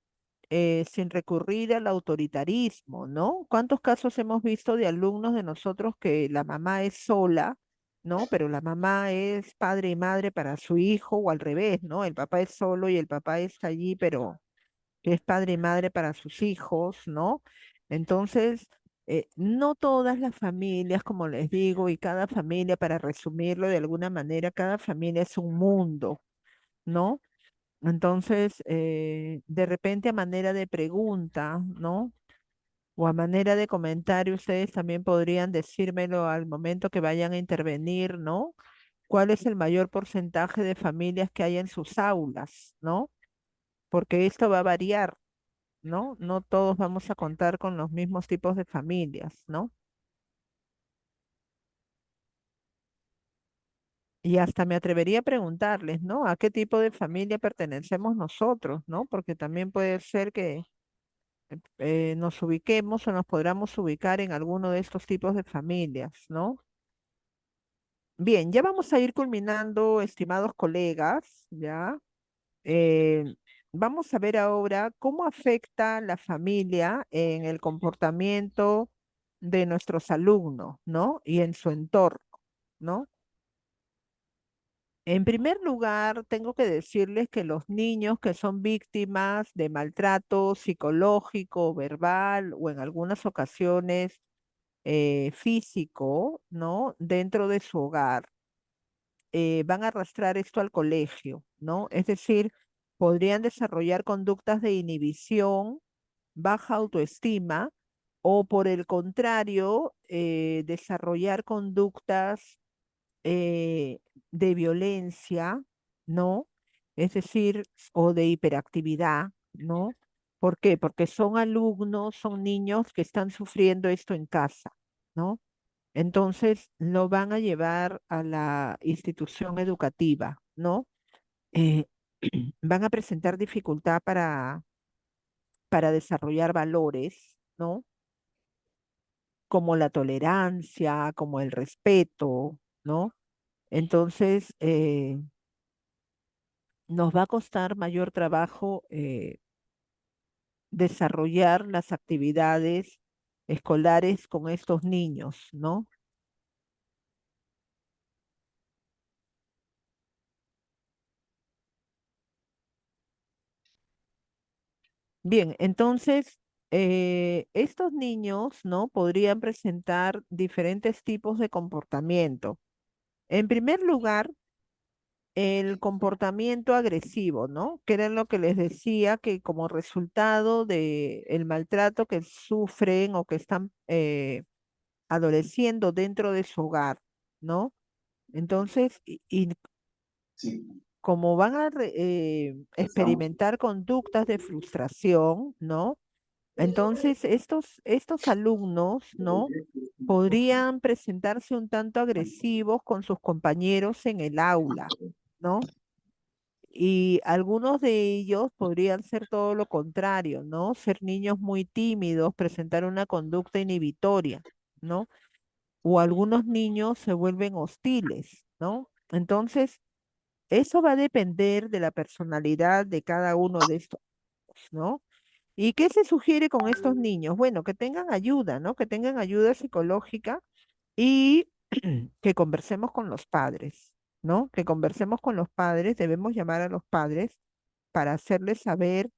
Sin recurrir al autoritarismo, ¿no? ¿Cuántos casos hemos visto de alumnos de nosotros que la mamá es sola, ¿no? Pero la mamá es padre y madre para su hijo o al revés, ¿no? El papá es solo y el papá está allí, pero que es padre y madre para sus hijos, ¿no? Entonces, no todas las familias, como les digo, y cada familia, para resumirlo de alguna manera, cada familia es un mundo, ¿no? Entonces, de repente a manera de pregunta, ¿no? O a manera de comentario, ustedes también podrían decírmelo al momento que vayan a intervenir, ¿no? ¿Cuál es el mayor porcentaje de familias que hay en sus aulas, ¿no? Porque esto va a variar, ¿no? No todos vamos a contar con los mismos tipos de familias, ¿no? Y hasta me atrevería a preguntarles, ¿no? ¿A qué tipo de familia pertenecemos nosotros, ¿no? Porque también puede ser que nos ubiquemos o nos podamos ubicar en alguno de estos tipos de familias, ¿no? Bien, ya vamos a ir culminando, estimados colegas, ¿ya? Eh, Vamos a ver ahora cómo afecta la familia en el comportamiento de nuestros alumnos, ¿no? Y en su entorno, ¿no? En primer lugar, tengo que decirles que los niños que son víctimas de maltrato psicológico, verbal o en algunas ocasiones físico, ¿no? Dentro de su hogar, van a arrastrar esto al colegio, ¿no? Es decir, podrían desarrollar conductas de inhibición, baja autoestima o por el contrario, desarrollar conductas eh, de violencia, ¿no? Es decir, o de hiperactividad, ¿no? ¿Por qué? Porque son alumnos, son niños que están sufriendo esto en casa, ¿no? Entonces lo van a llevar a la institución educativa, ¿no? Eh, van a presentar dificultad para desarrollar valores, ¿no? Como la tolerancia, como el respeto, ¿no? Entonces, nos va a costar mayor trabajo desarrollar las actividades escolares con estos niños, ¿no? Bien, entonces, estos niños, ¿no? Podrían presentar diferentes tipos de comportamiento. En primer lugar, el comportamiento agresivo, ¿no? Que era lo que les decía que como resultado de el maltrato que sufren o que están adoleciendo dentro de su hogar, ¿no? Entonces, y Sí, como van a estamos. experimentar conductas de frustración, ¿no? Entonces, estos alumnos, ¿no? Podrían presentarse un tanto agresivos con sus compañeros en el aula, ¿no? Y algunos de ellos podrían ser todo lo contrario, ¿no? Ser niños muy tímidos, presentar una conducta inhibitoria, ¿no? O algunos niños se vuelven hostiles, ¿no? Entonces, eso va a depender de la personalidad de cada uno de estos, ¿no? ¿Y qué se sugiere con estos niños? Bueno, que tengan ayuda, ¿no? Que tengan ayuda psicológica y que conversemos con los padres, ¿no? Que conversemos con los padres, debemos llamar a los padres para hacerles saber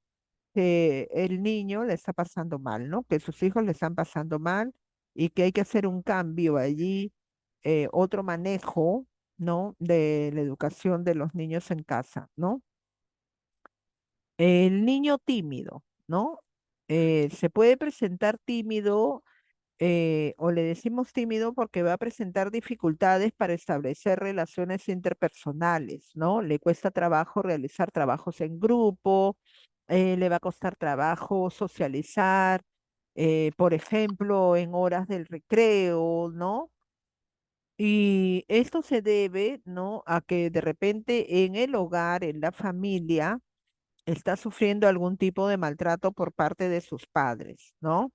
que el niño le está pasando mal, ¿no? Que sus hijos le están pasando mal y que hay que hacer un cambio allí, otro manejo, ¿no? De la educación de los niños en casa, ¿no? El niño tímido, ¿no? Se puede presentar tímido o le decimos tímido porque va a presentar dificultades para establecer relaciones interpersonales, ¿no? Le cuesta trabajo realizar trabajos en grupo, le va a costar trabajo socializar, por ejemplo, en horas del recreo, ¿no? Y esto se debe, ¿no? A que de repente en el hogar, en la familia, está sufriendo algún tipo de maltrato por parte de sus padres, ¿no?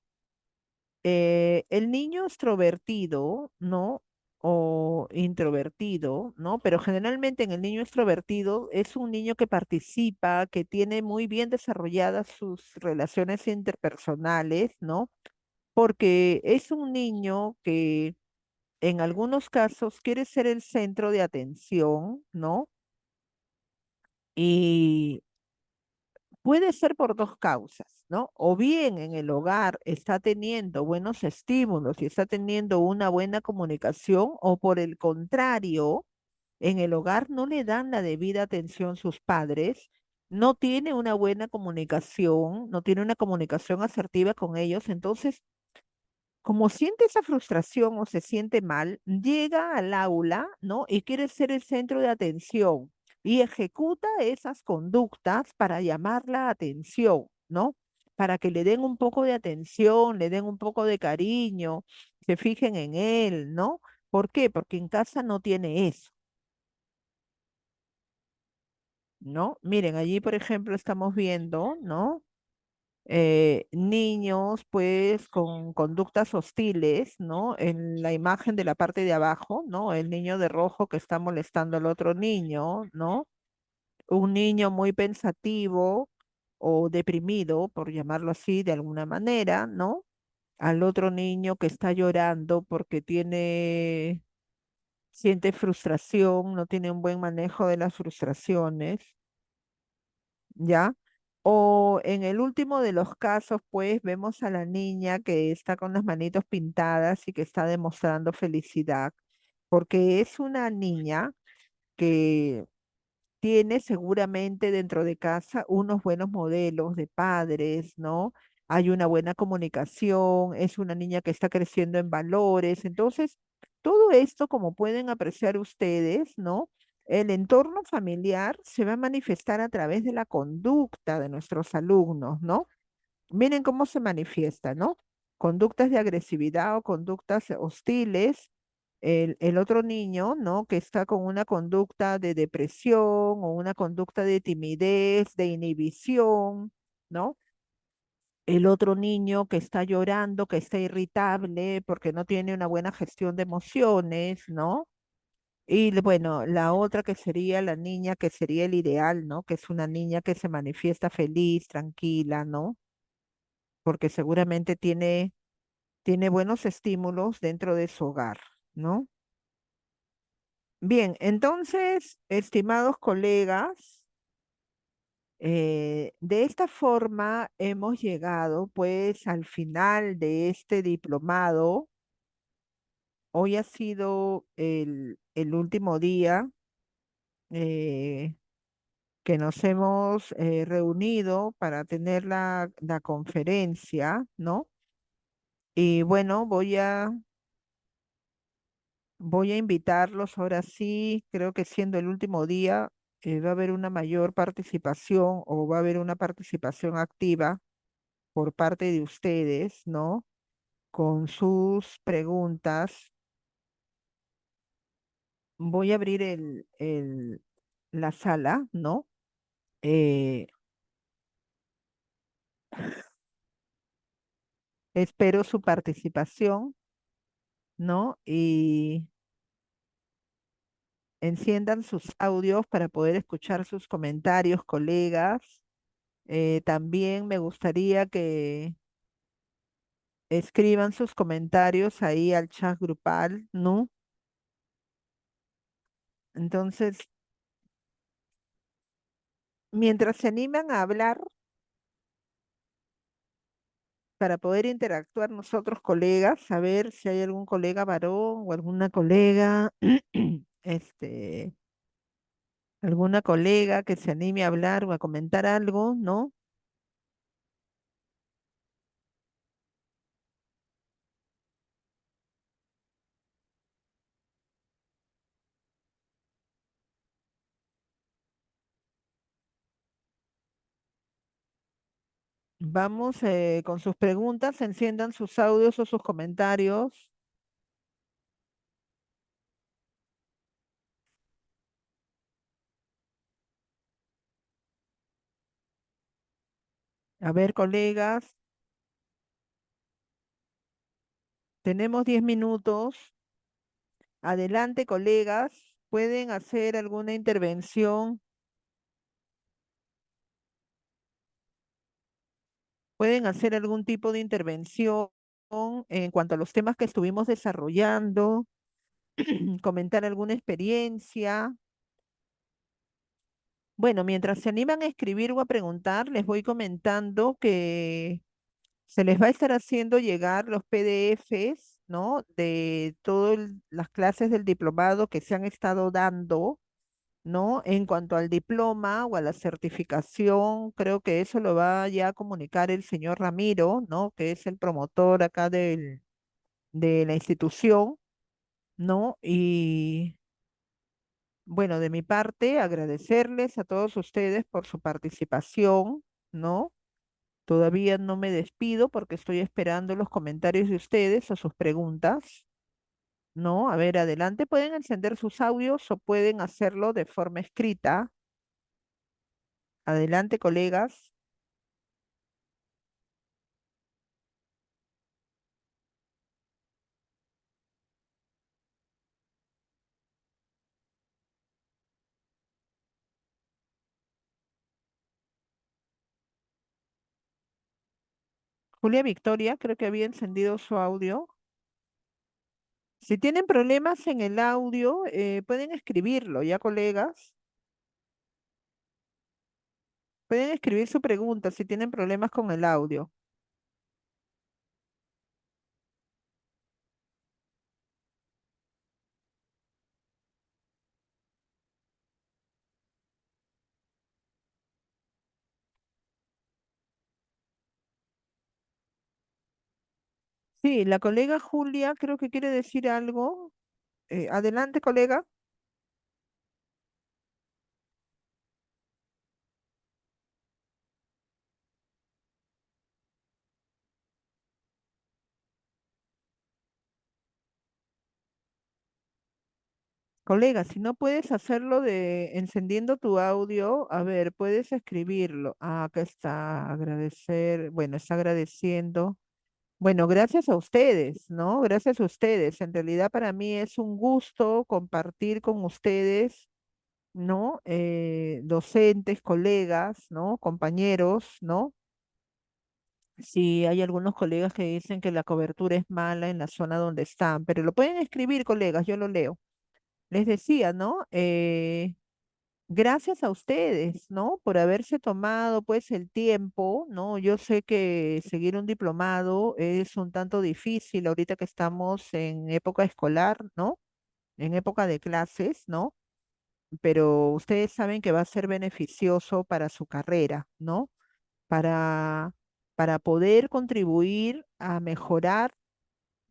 El niño extrovertido, ¿no? O introvertido, ¿no? Pero generalmente en el niño extrovertido es un niño que participa, que tiene muy bien desarrolladas sus relaciones interpersonales, ¿no? Porque es un niño que en algunos casos quiere ser el centro de atención, ¿no? Y puede ser por dos causas, ¿no? O bien en el hogar está teniendo buenos estímulos y está teniendo una buena comunicación, o por el contrario, en el hogar no le dan la debida atención sus padres, no tiene una buena comunicación, no tiene una comunicación asertiva con ellos, entonces como siente esa frustración o se siente mal, llega al aula, ¿no? Y quiere ser el centro de atención y ejecuta esas conductas para llamar la atención, ¿no? Para que le den un poco de atención, le den un poco de cariño, se fijen en él, ¿no? ¿Por qué? Porque en casa no tiene eso, ¿no? Miren, allí, por ejemplo, estamos viendo, ¿no? Niños pues con conductas hostiles, ¿no? En la imagen de la parte de abajo, ¿no? El niño de rojo que está molestando al otro niño, ¿no? Un niño muy pensativo o deprimido, por llamarlo así de alguna manera, ¿no? Al otro niño que está llorando porque siente frustración, no tiene un buen manejo de las frustraciones. ¿Ya? O en el último de los casos, pues vemos a la niña que está con las manitos pintadas y que está demostrando felicidad, porque es una niña que tiene seguramente dentro de casa unos buenos modelos de padres, ¿no? Hay una buena comunicación, es una niña que está creciendo en valores. Entonces, todo esto, como pueden apreciar ustedes, ¿no? El entorno familiar se va a manifestar a través de la conducta de nuestros alumnos, ¿no? Miren cómo se manifiesta, ¿no? Conductas de agresividad o conductas hostiles. El otro niño, ¿no? Que está con una conducta de depresión o una conducta de timidez, de inhibición, ¿no? El otro niño que está llorando, que está irritable porque no tiene una buena gestión de emociones, ¿no? Y bueno, la otra que sería la niña, que sería el ideal, ¿no? Que es una niña que se manifiesta feliz, tranquila, ¿no? Porque seguramente tiene buenos estímulos dentro de su hogar, ¿no? Bien, entonces, estimados colegas, de esta forma hemos llegado pues al final de este diplomado. Hoy ha sido el último día eh, que nos hemos reunido para tener la conferencia, ¿no? Y bueno, voy a invitarlos ahora sí, creo que siendo el último día, va a haber una mayor participación o va a haber una participación activa por parte de ustedes, ¿no? Con sus preguntas. Voy a abrir la sala, ¿no? Eh, espero su participación, ¿no? Y enciendan sus audios para poder escuchar sus comentarios, colegas. También me gustaría que escriban sus comentarios ahí al chat grupal, ¿no? Entonces, mientras se animan a hablar, para poder interactuar nosotros colegas, a ver si hay algún colega varón o alguna colega, este, alguna colega que se anime a hablar o a comentar algo, ¿no? Vamos con sus preguntas, enciendan sus audios o sus comentarios. A ver, colegas, tenemos 10 minutos. Adelante, colegas, pueden hacer alguna intervención, pueden hacer algún tipo de intervención en cuanto a los temas que estuvimos desarrollando, comentar alguna experiencia. Bueno, mientras se animan a escribir o a preguntar, les voy comentando que se les va a estar haciendo llegar los PDFs, ¿no? De todas las clases del diplomado que se han estado dando, ¿no? En cuanto al diploma o a la certificación, creo que eso lo va ya a comunicar el señor Ramiro, ¿no? Que es el promotor acá de la institución, ¿no? Y bueno, de mi parte, agradecerles a todos ustedes por su participación, ¿no? Todavía no me despido porque estoy esperando los comentarios de ustedes o sus preguntas, ¿no? A ver, adelante, pueden encender sus audios o pueden hacerlo de forma escrita. Adelante, colegas. Julia Victoria, creo que había encendido su audio. Si tienen problemas en el audio, pueden escribirlo, ¿ya, colegas? Pueden escribir su pregunta si tienen problemas con el audio. Sí, la colega Julia creo que quiere decir algo. Adelante, colega. Colega, si no puedes hacerlo de encendiendo tu audio, a ver, puedes escribirlo. Ah, acá está, agradecer, bueno, está agradeciendo. Bueno, gracias a ustedes, ¿no? Gracias a ustedes. En realidad para mí es un gusto compartir con ustedes, ¿no? Docentes, colegas, ¿no? Compañeros, ¿no? Si hay algunos colegas que dicen que la cobertura es mala en la zona donde están, pero lo pueden escribir, colegas, yo lo leo. Les decía, ¿no? Gracias a ustedes, ¿no? Por haberse tomado pues el tiempo, ¿no? Yo sé que seguir un diplomado es un tanto difícil ahorita que estamos en época escolar, ¿no? En época de clases, ¿no? pero ustedes saben que va a ser beneficioso para su carrera, ¿no? Para, para poder contribuir a mejorar,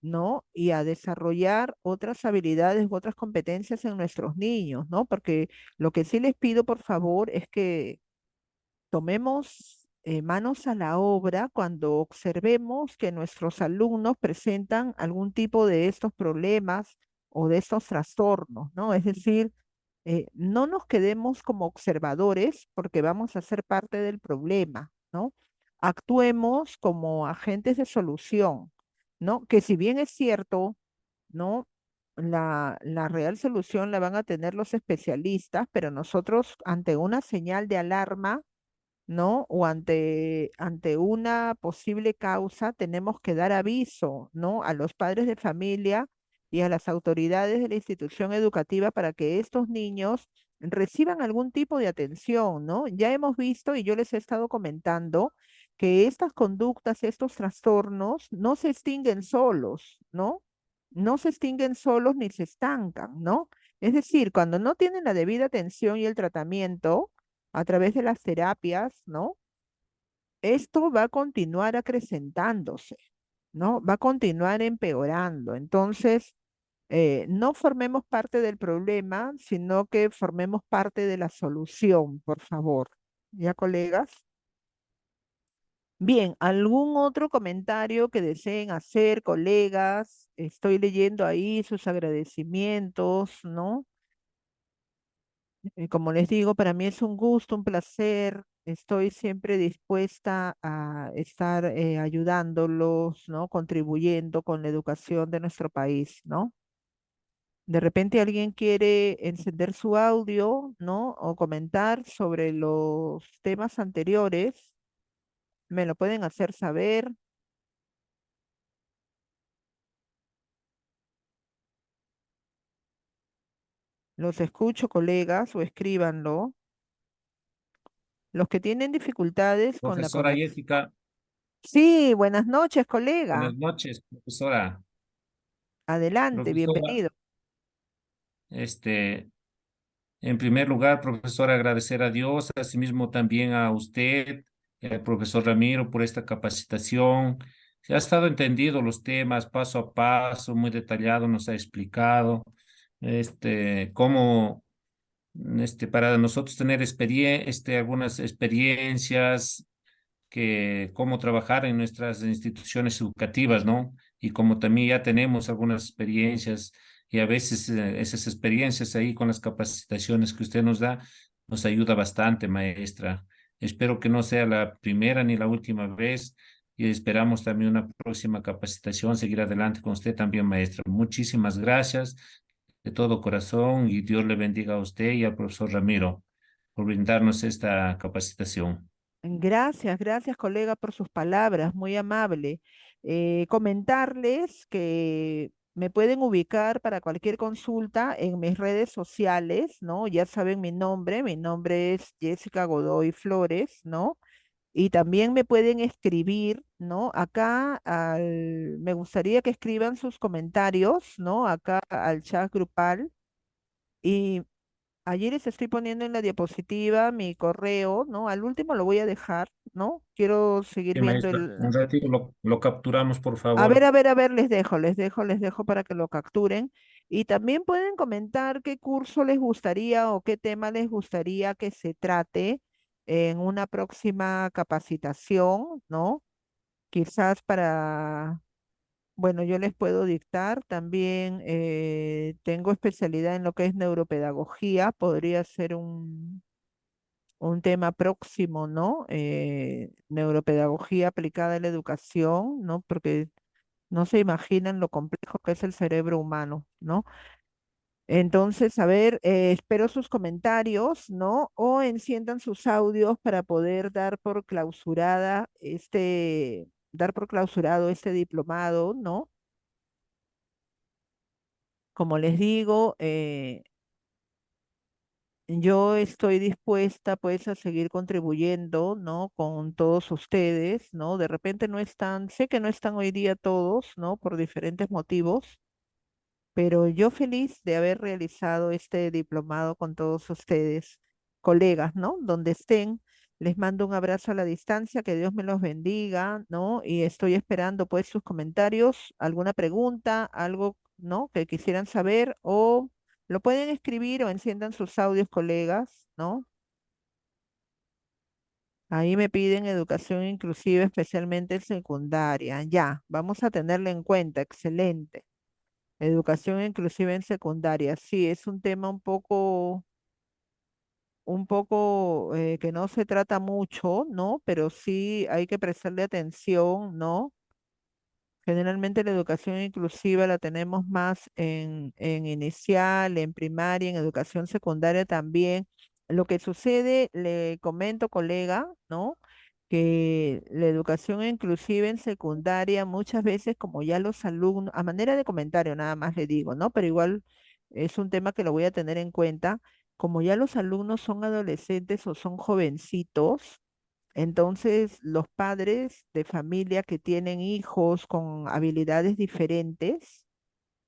¿no? Y a desarrollar otras habilidades u otras competencias en nuestros niños, ¿no? Porque lo que sí les pido, por favor, es que tomemos manos a la obra cuando observemos que nuestros alumnos presentan algún tipo de estos problemas o de estos trastornos, ¿no? Es decir, no nos quedemos como observadores porque vamos a ser parte del problema, ¿no? Actuemos como agentes de solución, ¿no? Que si bien es cierto, ¿no? La real solución la van a tener los especialistas, pero nosotros ante una señal de alarma, ¿no? O ante una posible causa, tenemos que dar aviso, ¿no? A los padres de familia y a las autoridades de la institución educativa para que estos niños reciban algún tipo de atención, ¿no? Ya hemos visto y yo les he estado comentando que estas conductas, estos trastornos no se extinguen solos, ¿no? No se extinguen solos ni se estancan, ¿no? Es decir, cuando no tienen la debida atención y el tratamiento, a través de las terapias, ¿no? Esto va a continuar acrecentándose, ¿no? Va a continuar empeorando. Entonces, no formemos parte del problema, sino que formemos parte de la solución, por favor. ¿Ya, colegas? Bien, ¿algún otro comentario que deseen hacer, colegas? Estoy leyendo ahí sus agradecimientos, ¿no? Como les digo, para mí es un gusto, un placer. Estoy siempre dispuesta a estar ayudándolos, ¿no? Contribuyendo con la educación de nuestro país, ¿no? De repente alguien quiere encender su audio, ¿no? O comentar sobre los temas anteriores. Me lo pueden hacer saber. Los escucho, colegas, o escríbanlo. Los que tienen dificultades con la Profesora conexión. Jessica, Sí, buenas noches, colega. buenas noches, profesora. Adelante, Profesora, bienvenido. este, en primer lugar, profesora, agradecer a Dios, asimismo también a usted, al profesor Ramiro, por esta capacitación. Se ha estado entendido los temas paso a paso, muy detallado, nos ha explicado, cómo, para nosotros tener algunas experiencias cómo trabajar en nuestras instituciones educativas, ¿no? Y como también ya tenemos algunas experiencias y a veces esas experiencias ahí con las capacitaciones que usted nos da, nos ayuda bastante, maestra. Espero que no sea la primera ni la última vez y esperamos también una próxima capacitación, seguir adelante con usted también, maestra. Muchísimas gracias de todo corazón y Dios le bendiga a usted y al profesor Ramiro por brindarnos esta capacitación. Gracias, gracias colega por sus palabras, muy amable. Comentarles que me pueden ubicar para cualquier consulta en mis redes sociales, ¿no? Ya saben mi nombre es Jessica Godoy Flores, ¿no? Y también me pueden escribir, ¿no? Me gustaría que escriban sus comentarios, ¿no? Acá al chat grupal. Y allí les estoy poniendo en la diapositiva mi correo, ¿no? Al último lo voy a dejar, ¿no? Quiero seguir Sí, viendo maestra, un ratito lo capturamos, por A ver, favor. a ver, a ver, les dejo para que lo capturen. Y también pueden comentar qué curso les gustaría o qué tema les gustaría que se trate en una próxima capacitación, ¿no? Quizás bueno, yo les puedo dictar. También tengo especialidad en lo que es neuropedagogía, podría ser un tema próximo, ¿no? Neuropedagogía aplicada a la educación, ¿no? Porque no se imaginan lo complejo que es el cerebro humano, ¿no? Entonces, a ver, espero sus comentarios, ¿no? O enciendan sus audios para poder dar por clausurado este diplomado, ¿no? Como les digo, yo estoy dispuesta pues a seguir contribuyendo, ¿no? Con todos ustedes, ¿no? De repente no están, sé que no están hoy día todos, ¿no? Por diferentes motivos, Pero yo feliz de haber realizado este diplomado con todos ustedes, colegas, ¿no? Donde estén, les mando un abrazo a la distancia, que Dios me los bendiga, ¿no? Y estoy esperando pues sus comentarios, alguna pregunta, algo, ¿no? Que quisieran saber o lo pueden escribir o enciendan sus audios, colegas, ¿no? Ahí me piden educación inclusiva, especialmente en secundaria. Ya, vamos a tenerla en cuenta, excelente. Educación inclusiva en secundaria. Sí, es un tema un poco que no se trata mucho, ¿no? Pero sí hay que prestarle atención, ¿no? Generalmente la educación inclusiva la tenemos más en inicial, en primaria, en educación secundaria también. Lo que sucede, le comento, colega, ¿no? Que la educación inclusiva en secundaria muchas veces como ya los alumnos, a manera de comentario nada más le digo, ¿no? Pero igual es un tema que lo voy a tener en cuenta, como ya los alumnos son adolescentes o son jovencitos, entonces, los padres de familia que tienen hijos con habilidades diferentes,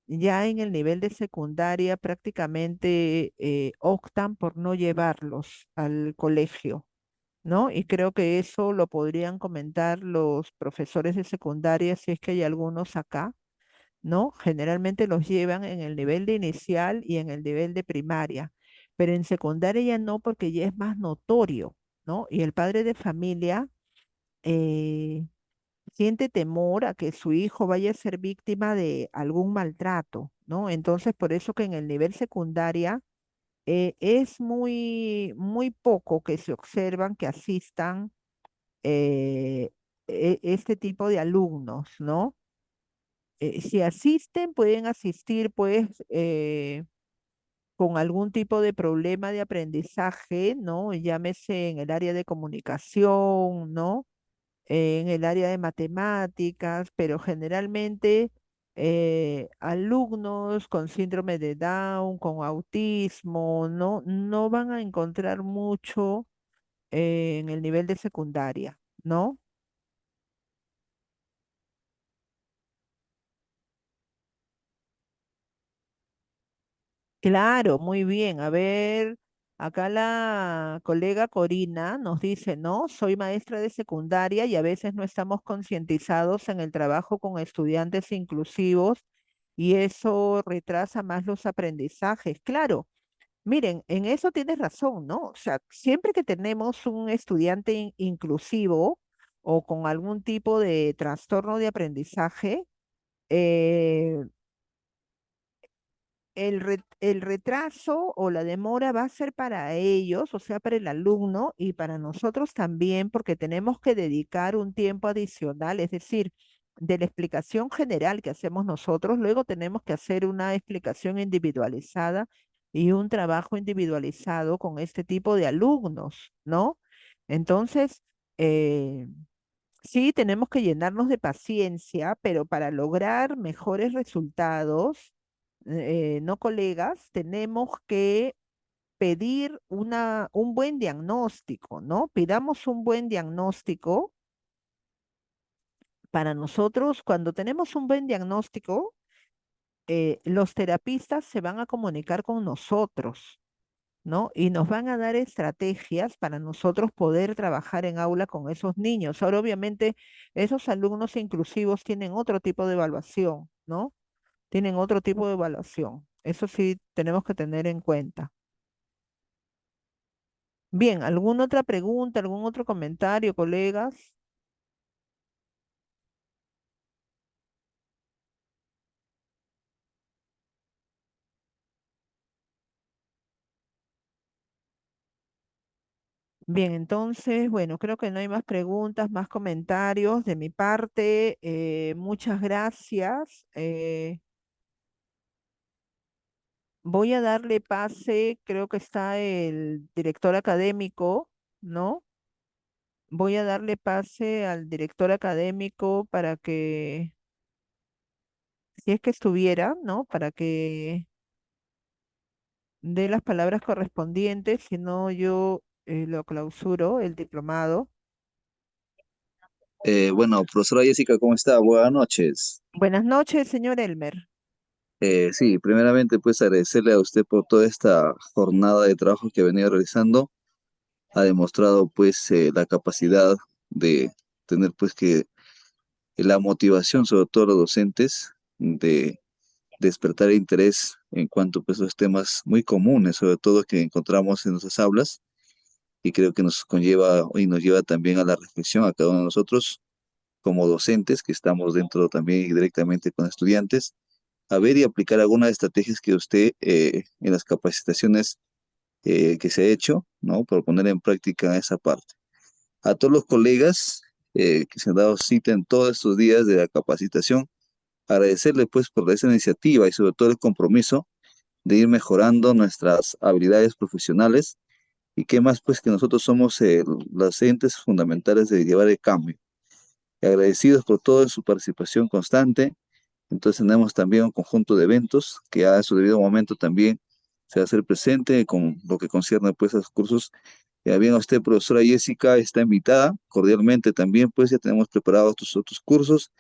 ya en el nivel de secundaria prácticamente optan por no llevarlos al colegio, ¿no? Y creo que eso lo podrían comentar los profesores de secundaria si es que hay algunos acá, ¿no? Generalmente los llevan en el nivel de inicial y en el nivel de primaria, pero en secundaria ya no porque ya es más notorio, ¿no? Y el padre de familia eh, siente temor a que su hijo vaya a ser víctima de algún maltrato, ¿no? Entonces, por eso que en el nivel secundaria es muy poco que se observan que asistan eh, este tipo de alumnos, ¿no? Si asisten, pueden asistir, pues, con algún tipo de problema de aprendizaje, ¿no? Llámese en el área de comunicación, ¿no? En el área de matemáticas, pero generalmente alumnos con síndrome de Down, con autismo, no van a encontrar mucho en el nivel de secundaria, ¿no? Claro, muy bien. A ver, acá la colega Corina nos dice, ¿no? Soy maestra de secundaria y a veces no estamos concientizados en el trabajo con estudiantes inclusivos y eso retrasa más los aprendizajes. Claro, miren, en eso tienes razón, ¿no? O sea, siempre que tenemos un estudiante inclusivo o con algún tipo de trastorno de aprendizaje, eh, el retraso o la demora va a ser para ellos, o sea, para el alumno y para nosotros también, porque tenemos que dedicar un tiempo adicional, es decir, de la explicación general que hacemos nosotros, luego tenemos que hacer una explicación individualizada y un trabajo individualizado con este tipo de alumnos, ¿no? Entonces, eh, sí, tenemos que llenarnos de paciencia, pero para lograr mejores resultados, no colegas, tenemos que pedir un buen diagnóstico, ¿no? Pidamos un buen diagnóstico para nosotros. Cuando tenemos un buen diagnóstico, los terapistas se van a comunicar con nosotros, ¿no? Y nos van a dar estrategias para nosotros poder trabajar en aula con esos niños. Ahora, obviamente, esos alumnos inclusivos tienen otro tipo de evaluación, ¿no? Tienen otro tipo de evaluación. Eso sí tenemos que tener en cuenta. Bien, ¿alguna otra pregunta, algún otro comentario, colegas? Bien, entonces, bueno, creo que no hay más preguntas, más comentarios de mi parte. Muchas gracias. Voy a darle pase, creo que está el director académico, ¿no? Voy a darle pase al director académico para que, si es que estuviera, ¿no? Para que dé las palabras correspondientes, si no yo lo clausuro, el diplomado. Bueno, profesora Jessica, ¿cómo está? Buenas noches. Buenas noches, señor Elmer. Sí, primeramente pues agradecerle a usted por toda esta jornada de trabajo que ha venido realizando. Ha demostrado pues la capacidad de tener pues que la motivación, sobre todo los docentes, de despertar interés en cuanto pues a los temas muy comunes, sobre todo que encontramos en nuestras aulas, y creo que nos conlleva y nos lleva también a la reflexión a cada uno de nosotros como docentes que estamos dentro también y directamente con estudiantes, a ver y aplicar algunas estrategias que usted en las capacitaciones que se ha hecho, ¿no? Por poner en práctica esa parte. A todos los colegas que se han dado cita en todos estos días de la capacitación, agradecerles pues por esa iniciativa y sobre todo el compromiso de ir mejorando nuestras habilidades profesionales y qué más pues que nosotros somos los entes fundamentales de llevar el cambio. Y agradecidos por toda su participación constante. Entonces tenemos también un conjunto de eventos que a su debido momento también se va a hacer presente con lo que concierne pues a los cursos. Ya bien a usted, profesora Jessica, está invitada cordialmente también, pues ya tenemos preparados tus otros cursos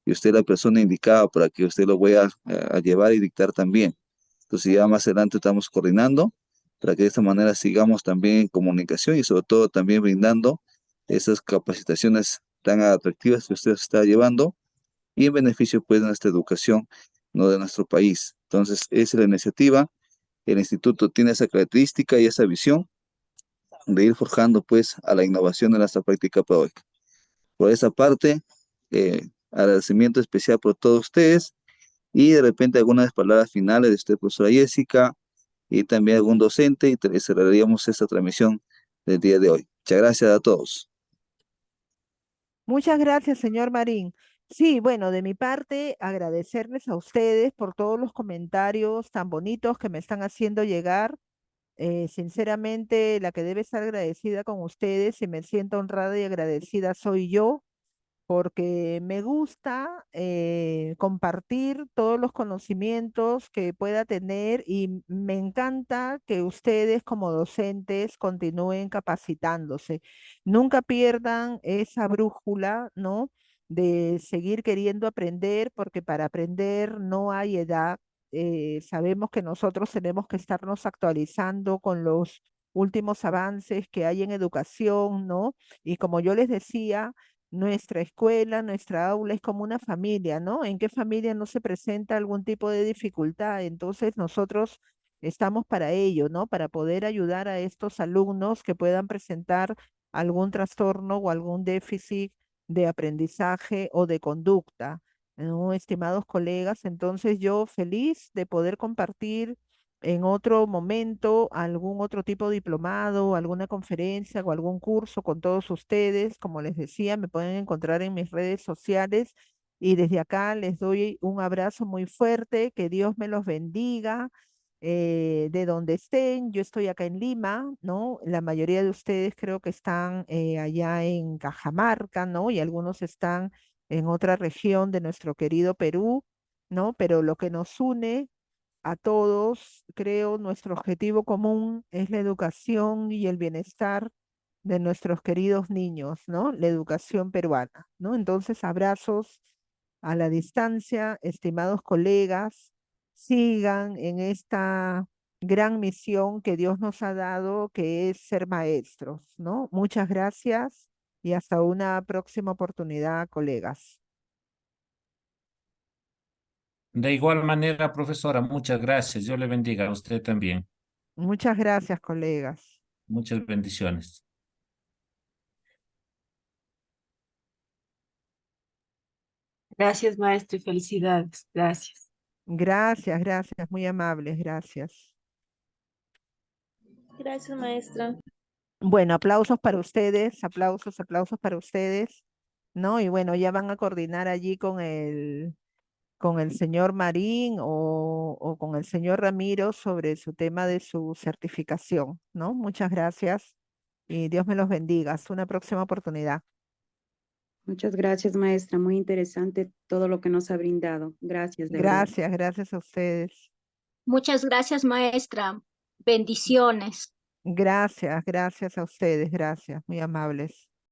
y usted es la persona indicada para que usted lo vaya a llevar y dictar también. Entonces ya más adelante estamos coordinando para que de esta manera sigamos también en comunicación y sobre todo también brindando esas capacitaciones tan atractivas que usted está llevando y en beneficio pues de nuestra educación, no de nuestro país. Entonces, esa es la iniciativa. El instituto tiene esa característica y esa visión de ir forjando pues a la innovación de nuestra práctica pedagógica. Por esa parte, agradecimiento especial por todos ustedes y de repente algunas palabras finales de usted, profesora Jessica, y también algún docente y cerraríamos esta transmisión del día de hoy. Muchas gracias a todos. Muchas gracias, señor Marín. Sí, bueno, de mi parte, agradecerles a ustedes por todos los comentarios tan bonitos que me están haciendo llegar. Sinceramente, la que debe estar agradecida con ustedes y me siento honrada y agradecida soy yo porque me gusta compartir todos los conocimientos que pueda tener y me encanta que ustedes como docentes continúen capacitándose. Nunca pierdan esa brújula, ¿no? De seguir queriendo aprender, porque para aprender no hay edad. Sabemos que nosotros tenemos que estarnos actualizando con los últimos avances que hay en educación, ¿no? Y como yo les decía, nuestra escuela, nuestra aula es como una familia, ¿no? ¿En qué familia no se presenta algún tipo de dificultad? Entonces nosotros estamos para ello, ¿no? Para poder ayudar a estos alumnos que puedan presentar algún trastorno o algún déficit de aprendizaje o de conducta, ¿no? Estimados colegas, entonces yo feliz de poder compartir en otro momento algún otro tipo de diplomado, alguna conferencia o algún curso con todos ustedes. Como les decía, me pueden encontrar en mis redes sociales y desde acá les doy un abrazo muy fuerte, que Dios me los bendiga. De donde estén, yo estoy acá en Lima, ¿no? La mayoría de ustedes creo que están allá en Cajamarca, ¿no? Y algunos están en otra región de nuestro querido Perú, ¿no? Pero lo que nos une a todos, creo, nuestro objetivo común es la educación y el bienestar de nuestros queridos niños, ¿no? La educación peruana, ¿no? Entonces, abrazos a la distancia, estimados colegas, sigan en esta gran misión que Dios nos ha dado, que es ser maestros, ¿no? Muchas gracias y hasta una próxima oportunidad, colegas. De igual manera, profesora, muchas gracias. Dios le bendiga a usted también. Muchas gracias, colegas. Muchas bendiciones. Gracias, maestro, y felicidades. Gracias. Gracias, gracias, muy amables, gracias. Gracias, maestra. Bueno, aplausos para ustedes, aplausos, aplausos para ustedes, ¿no? Y bueno, ya van a coordinar allí con el señor Marín o con el señor Ramiro sobre su tema de su certificación, ¿no? Muchas gracias y Dios me los bendiga. Hasta una próxima oportunidad. Muchas gracias, maestra. Muy interesante todo lo que nos ha brindado. Gracias, de verdad. Gracias, gracias a ustedes. Muchas gracias, maestra. Bendiciones. Gracias, gracias a ustedes, gracias, muy amables.